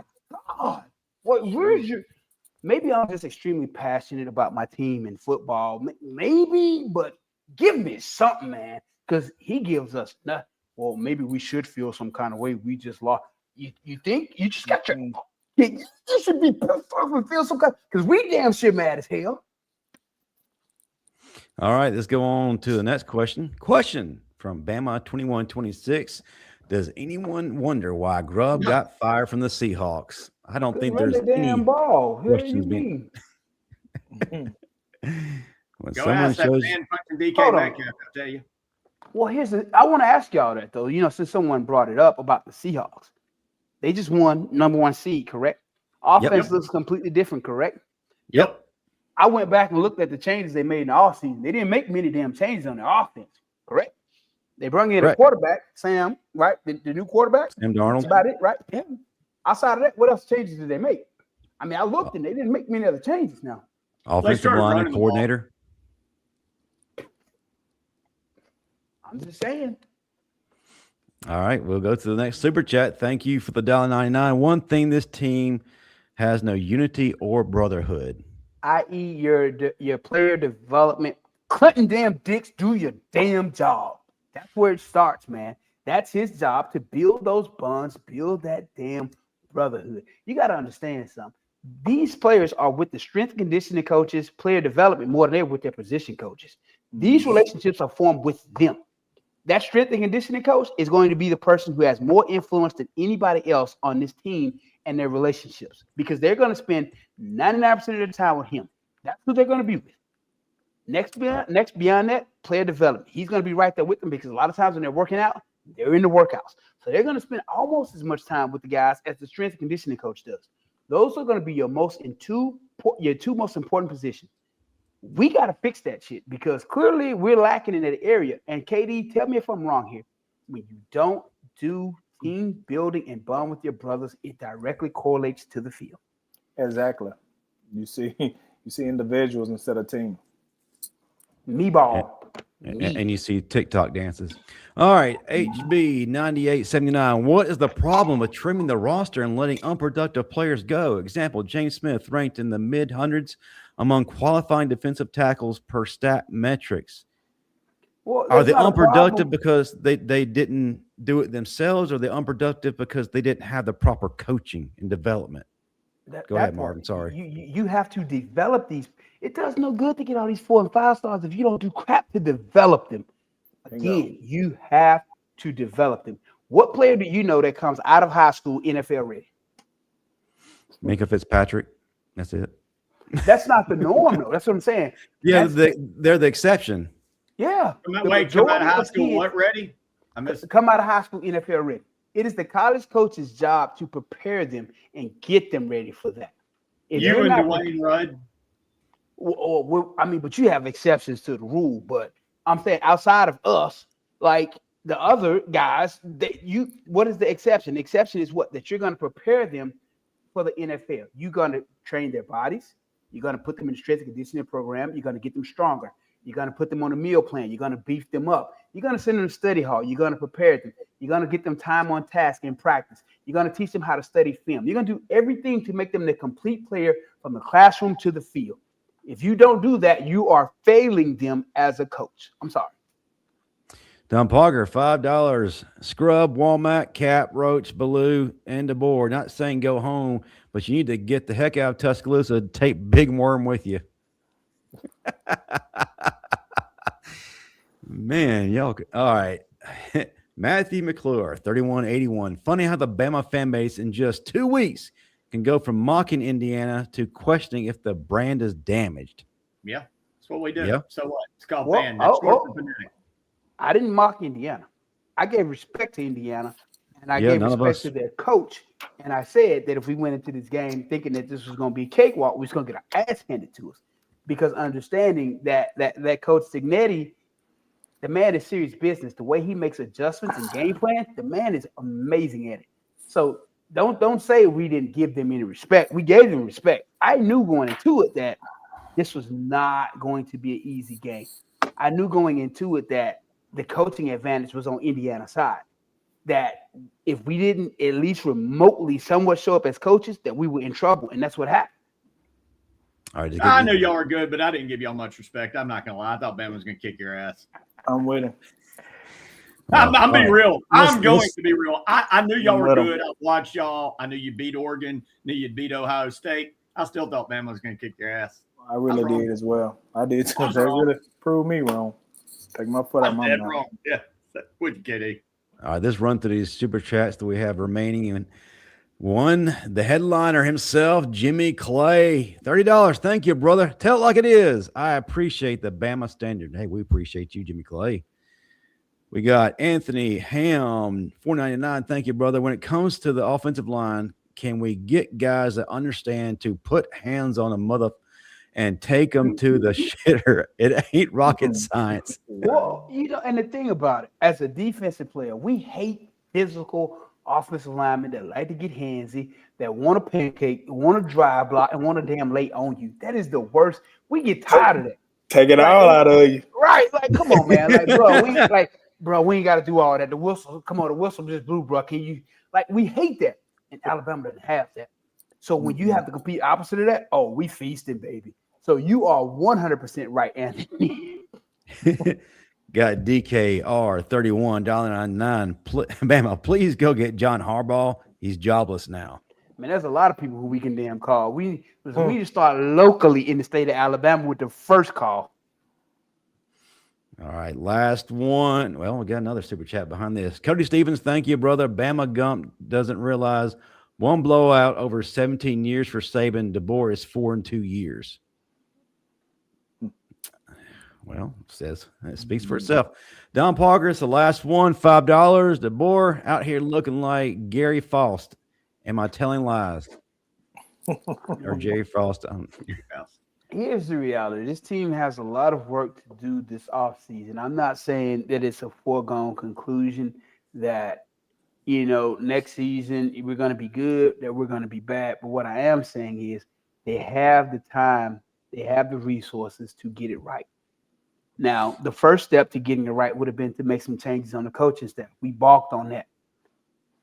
God. Maybe I'm just extremely passionate about my team in football. Maybe, but give me something, man, because he gives us nothing. Well, maybe we should feel some kind of way. We just lost. You think you just got your? You should be pissed off and feel some kind, because we damn sure mad as hell. All right, let's go on to the next question. Question from Bama 2126. Does anyone wonder why Grubb got fired from the Seahawks? I don't think there's any questions being. When Go someone ask that shows, man fucking DK Metcalf, I'll tell you. Well, I want to ask y'all that though. Since someone brought it up about the Seahawks, they just won #1 seed, correct? Offense looks completely different, correct? Yep. I went back and looked at the changes they made in the offseason. They didn't make many damn changes on their offense, correct? They brought in a quarterback, Sam, right? The new quarterback. Sam Darnold. That's about it, right? Yeah. Outside of that, what else changes did they make? I mean, I looked and they didn't make many other changes now. Offensive line and coordinator. I'm just saying. All right, we'll go to the next super chat. Thank you for the $1.99. One thing this team has no unity or brotherhood, i.e., your player development. Clinton damn Dix, do your damn job. That's where it starts, man. That's his job, to build those bonds, build that damn brotherhood. You got to understand something. These players are with the strength and conditioning coaches, player development more than they're with their position coaches. These relationships are formed with them. That strength and conditioning coach is going to be the person who has more influence than anybody else on this team and their relationships, because they're going to spend 99% of their time with him. That's who they're going to be with. Next beyond that, player development. He's going to be right there with them because a lot of times when they're working out, they're in the workouts. So they're going to spend almost as much time with the guys as the strength and conditioning coach does. Those are going to be your two most important positions. We got to fix that shit because clearly we're lacking in that area. And KD, tell me if I'm wrong here. When you don't do team building and bond with your brothers, it directly correlates to the field. Exactly. You see individuals instead of team. Me ball. And you see TikTok dances. All right, HB 9879. What is the problem with trimming the roster and letting unproductive players go? Example: James Smith ranked in the mid hundreds among qualifying defensive tackles per stat metrics. Well, are they unproductive because they didn't do it themselves, or are they unproductive because they didn't have the proper coaching and development? Go ahead, Marvin. Sorry. You have to develop these. It does no good to get all these 4 and 5 stars if you don't do crap to develop them. Again, you have to develop them. What player do you know that comes out of high school NFL ready? Minka Fitzpatrick. That's it. That's not the norm, though. That's what I'm saying. Yeah, they're the exception. Yeah. Come out of high school, what ready? Come out of high school, NFL ready. It is the college coach's job to prepare them and get them ready for that. If you and Dwayne Rudd. But you have exceptions to the rule. But I'm saying outside of us, like the other guys, what is the exception? The exception is what? That you're going to prepare them for the NFL. You're going to train their bodies. You're going to put them in a strength and conditioning program. You're going to get them stronger. You're going to put them on a meal plan. You're going to beef them up. You're going to send them to study hall. You're going to prepare them. You're going to get them time on task in practice. You're going to teach them how to study film. You're going to do everything to make them the complete player from the classroom to the field. If you don't do that, you are failing them as a coach. I'm sorry. Don Parker, $5. Scrub, Walmart, Cap, Roach, Baloo, and DeBoer. Not saying go home, but you need to get the heck out of Tuscaloosa. Take Big Worm with you. Man, y'all. All right. Matthew McClure, 3181. Funny how the Bama fan base in just 2 weeks can go from mocking Indiana to questioning if the brand is damaged. Yeah, that's what we do. Yeah. So what? It's called fan. I didn't mock Indiana. I gave respect to Indiana, and I gave respect to their coach. And I said that if we went into this game thinking that this was going to be a cakewalk, we was going to get our ass handed to us. Because understanding that Coach Signetti, the man is serious business. The way he makes adjustments and game plan, the man is amazing at it. So don't say we didn't give them any respect. We gave them respect. I knew going into it that this was not going to be an easy game. I knew going into it that the coaching advantage was on Indiana's side. That if we didn't at least remotely somewhat show up as coaches, that we were in trouble, and that's what happened. All right, I know y'all are good, but I didn't give y'all much respect. I'm not gonna lie. I thought Bama was gonna kick your ass. I'm with him. I'm being real. I'm going to be real. I knew y'all were good. I watched y'all. I knew you beat Oregon. Knew you'd beat Ohio State. I still thought Bama was going to kick your ass. I really did as well. I did too. They really proved me wrong. Take my foot out my mouth. Wrong. Yeah, with you, KD. All right, let's run through these super chats that we have remaining. And one, the headliner himself, Jimmy Clay, $30. Thank you, brother. Tell it like it is. I appreciate the Bama Standard. Hey, we appreciate you, Jimmy Clay. We got Anthony Ham, $4.99. Thank you, brother. When it comes to the offensive line, can we get guys that understand to put hands on a mother and take them to the shitter? It ain't rocket science. Well, and the thing about it, as a defensive player, we hate physical offensive linemen that like to get handsy, that want to pancake, want to drive block, and want to damn lay on you. That is the worst. We get tired of that. Take it all out of you. Right. Like, come on, man. Bro, we ain't got to do all that. The whistle, come on, the whistle just blew, bro. Can you, we hate that. And Alabama doesn't have that. So when you have to compete opposite of that, oh, we feasting, baby. So you are 100% right, Anthony. Got DKR, $31.99. Bama, please go get John Harbaugh. He's jobless now. Man, there's a lot of people who we can damn call. We just start locally in the state of Alabama with the first call. All right, last one. Well, we got another super chat behind this. Cody Stevens, thank you, brother. Bama Gump doesn't realize one blowout over 17 years for Saban. DeBoer is 4 and 2 years. Well, it speaks for itself. Don Parker, it's the last one, $5. DeBoer out here looking like Gary Faust. Am I telling lies? Or Jerry Frost? Here's the reality. This team has a lot of work to do this offseason. I'm not saying that it's a foregone conclusion that, next season we're going to be good, that we're going to be bad. But what I am saying is they have the time, they have the resources to get it right. Now, the first step to getting it right would have been to make some changes on the coaching staff. We balked on that.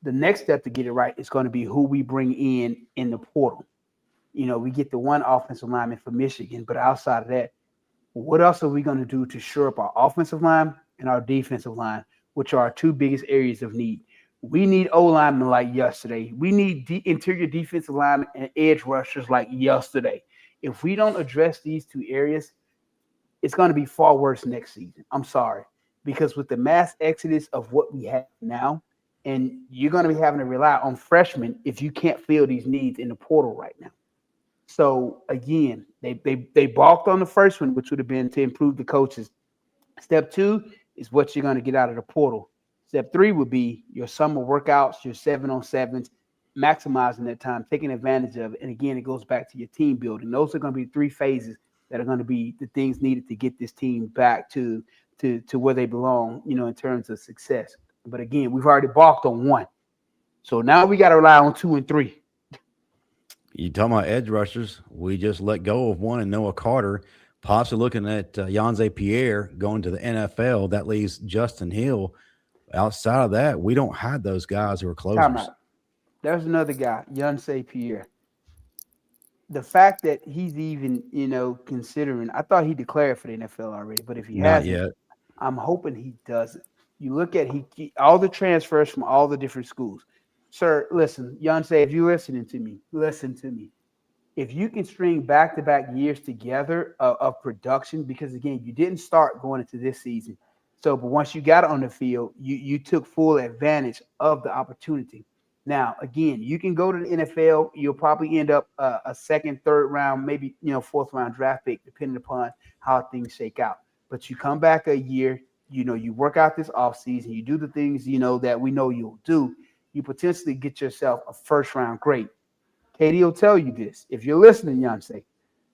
The next step to get it right is going to be who we bring in the portal. We get the one offensive lineman for Michigan, but outside of that, what else are we going to do to shore up our offensive line and our defensive line, which are our two biggest areas of need? We need O-linemen like yesterday. We need interior defensive linemen and edge rushers like yesterday. If we don't address these two areas, it's going to be far worse next season. I'm sorry. Because with the mass exodus of what we have now, and you're going to be having to rely on freshmen if you can't fill these needs in the portal right now. So again, they balked on the first one, which would have been to improve the coaches. Step 2 is what you're going to get out of the portal. Step 3 would be your summer workouts, your 7-on-7s, maximizing that time, taking advantage of it. And again, it goes back to your team building. Those are going to be 3 phases that are going to be the things needed to get this team back to where they belong, in terms of success. But again, we've already balked on 1. So now we got to rely on 2 and 3. You talking about edge rushers? We just let go of one and Noah Carter, possibly looking at Yanze Pierre going to the NFL. That leaves Justin Hill. Outside of that, we don't have those guys who are closers. There's another guy, Yanze Pierre. The fact that he's even, considering, I thought he declared for the NFL already, but if he hasn't, yet. I'm hoping he doesn't. You look at all the transfers from all the different schools. Sir, listen, Yanze, if you're listening to me, listen to me. If you can string back-to-back years together of production, because, again, you didn't start going into this season. So, but once you got on the field, you took full advantage of the opportunity. Now, again, you can go to the NFL. You'll probably end up a second, third round, maybe, 4th round draft pick, depending upon how things shake out. But you come back a year, you work out this offseason, you do the things, that we know you'll do. You potentially get yourself a first-round grade. Katie will tell you this. If you're listening, Yanze,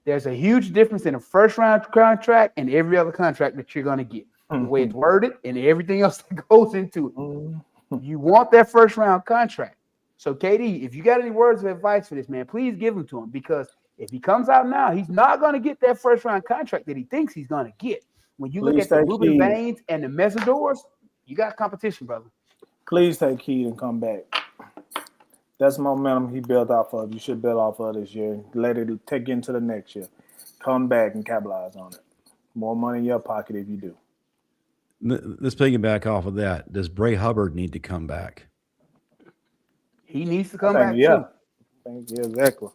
there's a huge difference in a first-round contract and every other contract that you're going to get. The way it's worded and everything else that goes into it. You want that first-round contract. So, Katie, if you got any words of advice for this man, please give them to him, because if he comes out now, he's not going to get that first-round contract that he thinks he's going to get. When you look at the Ruben Baines and the Mesidors, you got competition, brother. Please take heed and come back. That's momentum he built off of. You should build off of this year. Let it take you into the next year. Come back and capitalize on it. More money in your pocket if you do. Let's piggyback off of that. Does Bray Hubbard need to come back? He needs to come back, too. Yeah, exactly.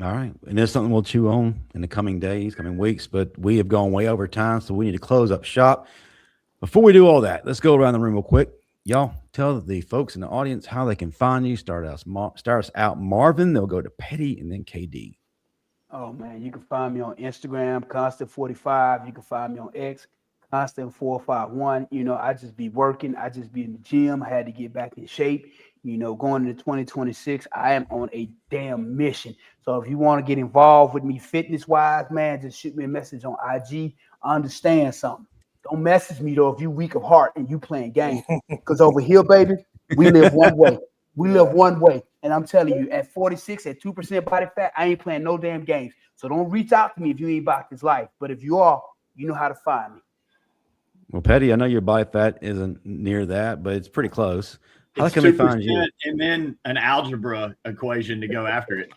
All right. And there's something we'll chew on in the coming days, coming weeks, but we have gone way over time, so we need to close up shop. Before we do all that, let's go around the room real quick. Y'all tell the folks in the audience how they can find you. Start us out, Marvin. They'll go to Pettey and then KD. Oh, man, you can find me on Instagram, Constant45. You can find me on X, Constant451. I just be working. I just be in the gym. I had to get back in shape. Going into 2026, I am on a damn mission. So if you want to get involved with me fitness-wise, man, just shoot me a message on IG. I understand something. Don't message me, though, if you weak of heart and you playing games. Because over here, baby, we live one way. We live one way. And I'm telling you, at 46, at 2% body fat, I ain't playing no damn games. So don't reach out to me if you ain't about this life. But if you are, you know how to find me. Well, Pettey, I know your body fat isn't near that, but it's pretty close. How can we find you? And then an algebra equation to go after it.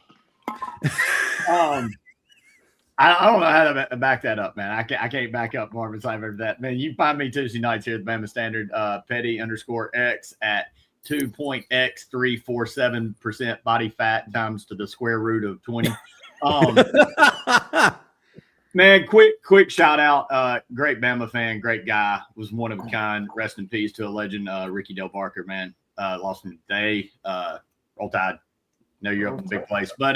I don't know how to back that up, man. I can't back up Marvin Cypher for that. Man, you find me Tuesday nights here at the Bama Standard, Pettey_X at 2.x347% body fat times to the square root of 20. Man, quick shout out. Great Bama fan, great guy, was one of a kind. Rest in peace to a legend, Ricky Del Barker, man. Lost him today. Roll Tide. know you're up in a big place. But,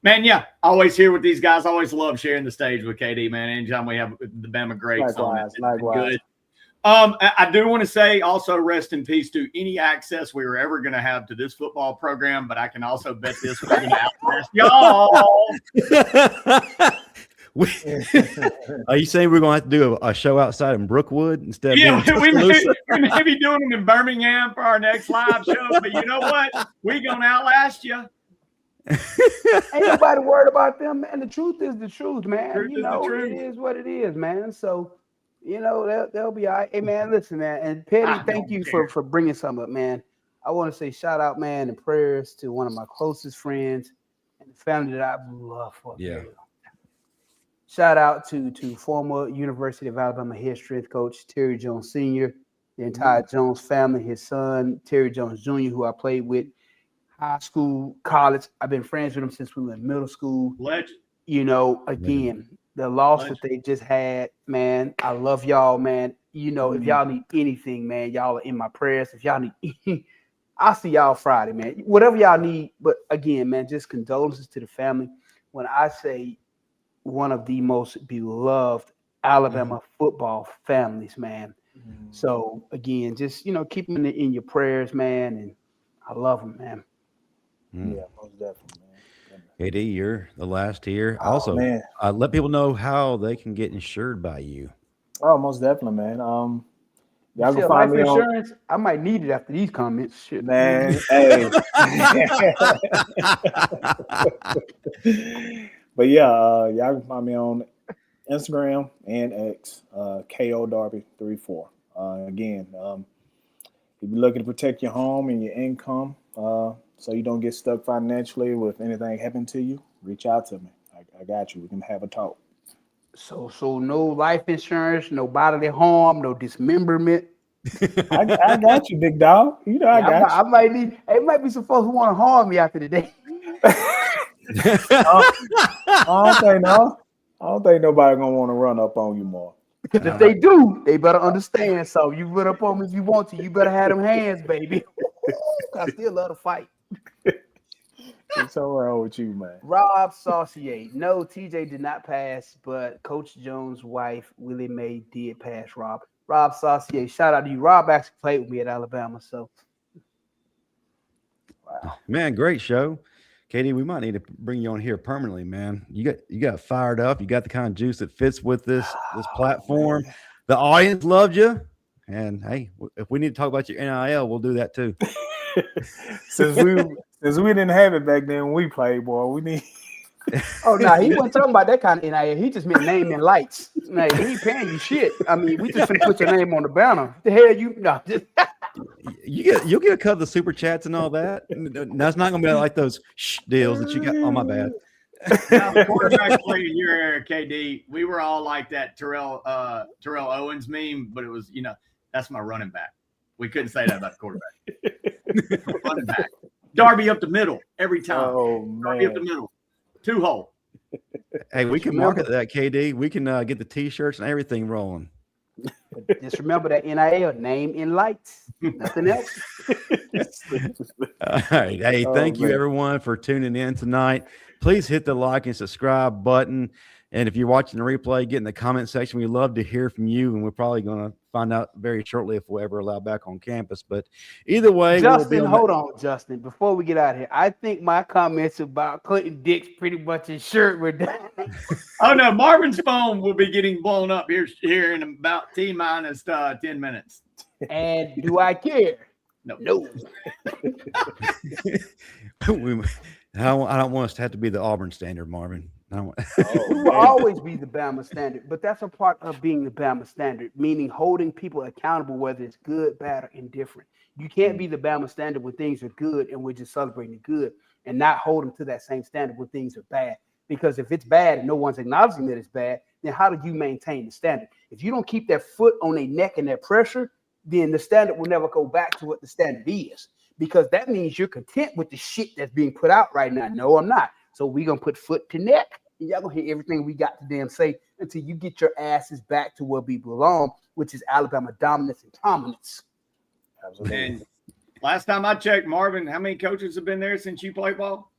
man, yeah, always here with these guys. Always love sharing the stage with KD, man. Anytime we have the Bama greats on it, it's good. I do want to say also rest in peace to any access we were ever going to have to this football program, but I can also bet this we're going to outlast y'all. Are you saying we're going to have to do a show outside in Brookwood instead? Yeah, we may be doing them in Birmingham for our next live show, but you know what? We're going to outlast you. Ain't nobody worried about them, man. The truth is the truth, man. Truth you is know, the truth. it is what it is, man. So, you know, they'll be all right. Hey, man, listen, man. And Petty, thank you for bringing some up, man. I want to say shout out, man, and prayers to one of my closest friends and the family that I love for. Yeah. Real. Shout out to former University of Alabama head strength coach Terry Jones Sr., the entire Jones family, his son, Terry Jones Jr., who I played with high school, college. I've been friends with him since we were in middle school. Legend. You know, again, the loss that they just had, man, I love y'all, man. You know, if y'all need anything, man, y'all are in my prayers. If y'all need anything, I'll see y'all Friday, man. Whatever y'all need. But again, man, just condolences to the family. When I say one of the most beloved Alabama football families, man. So again, just, you know, keep them in your prayers, man. And I love them, man. Yeah, most definitely, man. Eddie, you're the last here. Oh, Also, man. let people know how they can get insured by you. Oh, most definitely, man. Y'all See, can find life me on, insurance. I might need it after these comments. Shit, man. Hey. But yeah, y'all can find me on Instagram and X, KO Darby 34. Again, if you're looking to protect your home and your income, so you don't get stuck financially with anything happening to you, reach out to me. I got you. We can have a talk. So no life insurance, no bodily harm, no dismemberment. I got you, big dog. You know I got you. I might need. It might be some folks who want to harm me after the day. I don't think nobody gonna want to run up on you more. Because if they do, they better understand. So you run up on me if you want to. You better have them hands, baby. I still love to fight. What's wrong with you, man? Rob Saucier. No, TJ did not pass, but Coach Jones' wife, Willie Mae, did pass Rob. Rob Saucier, shout out to you. Rob actually played with me at Alabama, so. Wow. Man, great show. Katie, we might need to bring you on here permanently, man. You got fired up. You got the kind of juice that fits with this platform. Man. The audience loved you. And hey, if we need to talk about your NIL, we'll do that too. Since we didn't have it back then when we played, boy, we need. Oh no, he wasn't talking about that kind of NIL. He just meant name and lights. Man, he ain't paying you shit. I mean, we just finna put your name on the banner. The hell you no. You'll get a cut of the super chats and all that. That's not gonna be like those deals that you got. Oh, my bad. Now, the quarterback play in your era, KD, we were all like that Terrell Owens meme, but it was, you know, that's my running back. We couldn't say that about the quarterback. Running back. Darby up the middle every time. Oh, man. Darby up the middle. 2-hole. Hey, we can market that, KD. We can get the T-shirts and everything rolling. Just remember that NIL, name and lights. Nothing else. All right. Hey, thank you, everyone, for tuning in tonight. Please hit the like and subscribe button. And if you're watching the replay, get in the comment section. We'd love to hear from you, and we're probably going to find out very shortly if we'll ever allow back on campus. But either way, Justin, hold on, Justin. Before we get out of here, I think my comments about Clinton Dix pretty much ensured we're done. Oh no, Marvin's phone will be getting blown up here in about T-minus 10 minutes. And do I care? No. I don't want us to have to be the Auburn standard, Marvin. We will always be the Bama standard, but that's a part of being the Bama standard, meaning holding people accountable, whether it's good, bad, or indifferent. You can't be the Bama standard when things are good and we're just celebrating the good and not hold them to that same standard when things are bad. Because if it's bad and no one's acknowledging that it's bad, then how do you maintain the standard? If you don't keep that foot on their neck and that pressure, then the standard will never go back to what the standard is, because that means you're content with the shit that's being put out right now. No, I'm not. So we're going to put foot to neck. And y'all gonna hear everything we got to damn say until you get your asses back to where we belong, which is Alabama dominance and prominence. And Last time I checked, Marvin, how many coaches have been there since you played ball?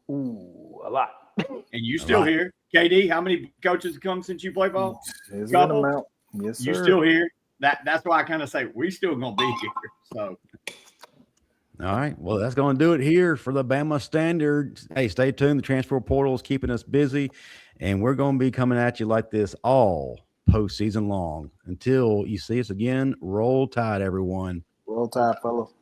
Ooh, a lot. And you still here. KD, how many coaches have come since you played ball? It's Couple? an amount. Yes, sir. You still here. That's why I kind of say we still gonna be here. So all right. Well, that's going to do it here for the Bama Standard. Hey, stay tuned. The transfer portal is keeping us busy, and we're going to be coming at you like this all postseason long. Until you see us again, roll tide, everyone. Roll Tide, fellas.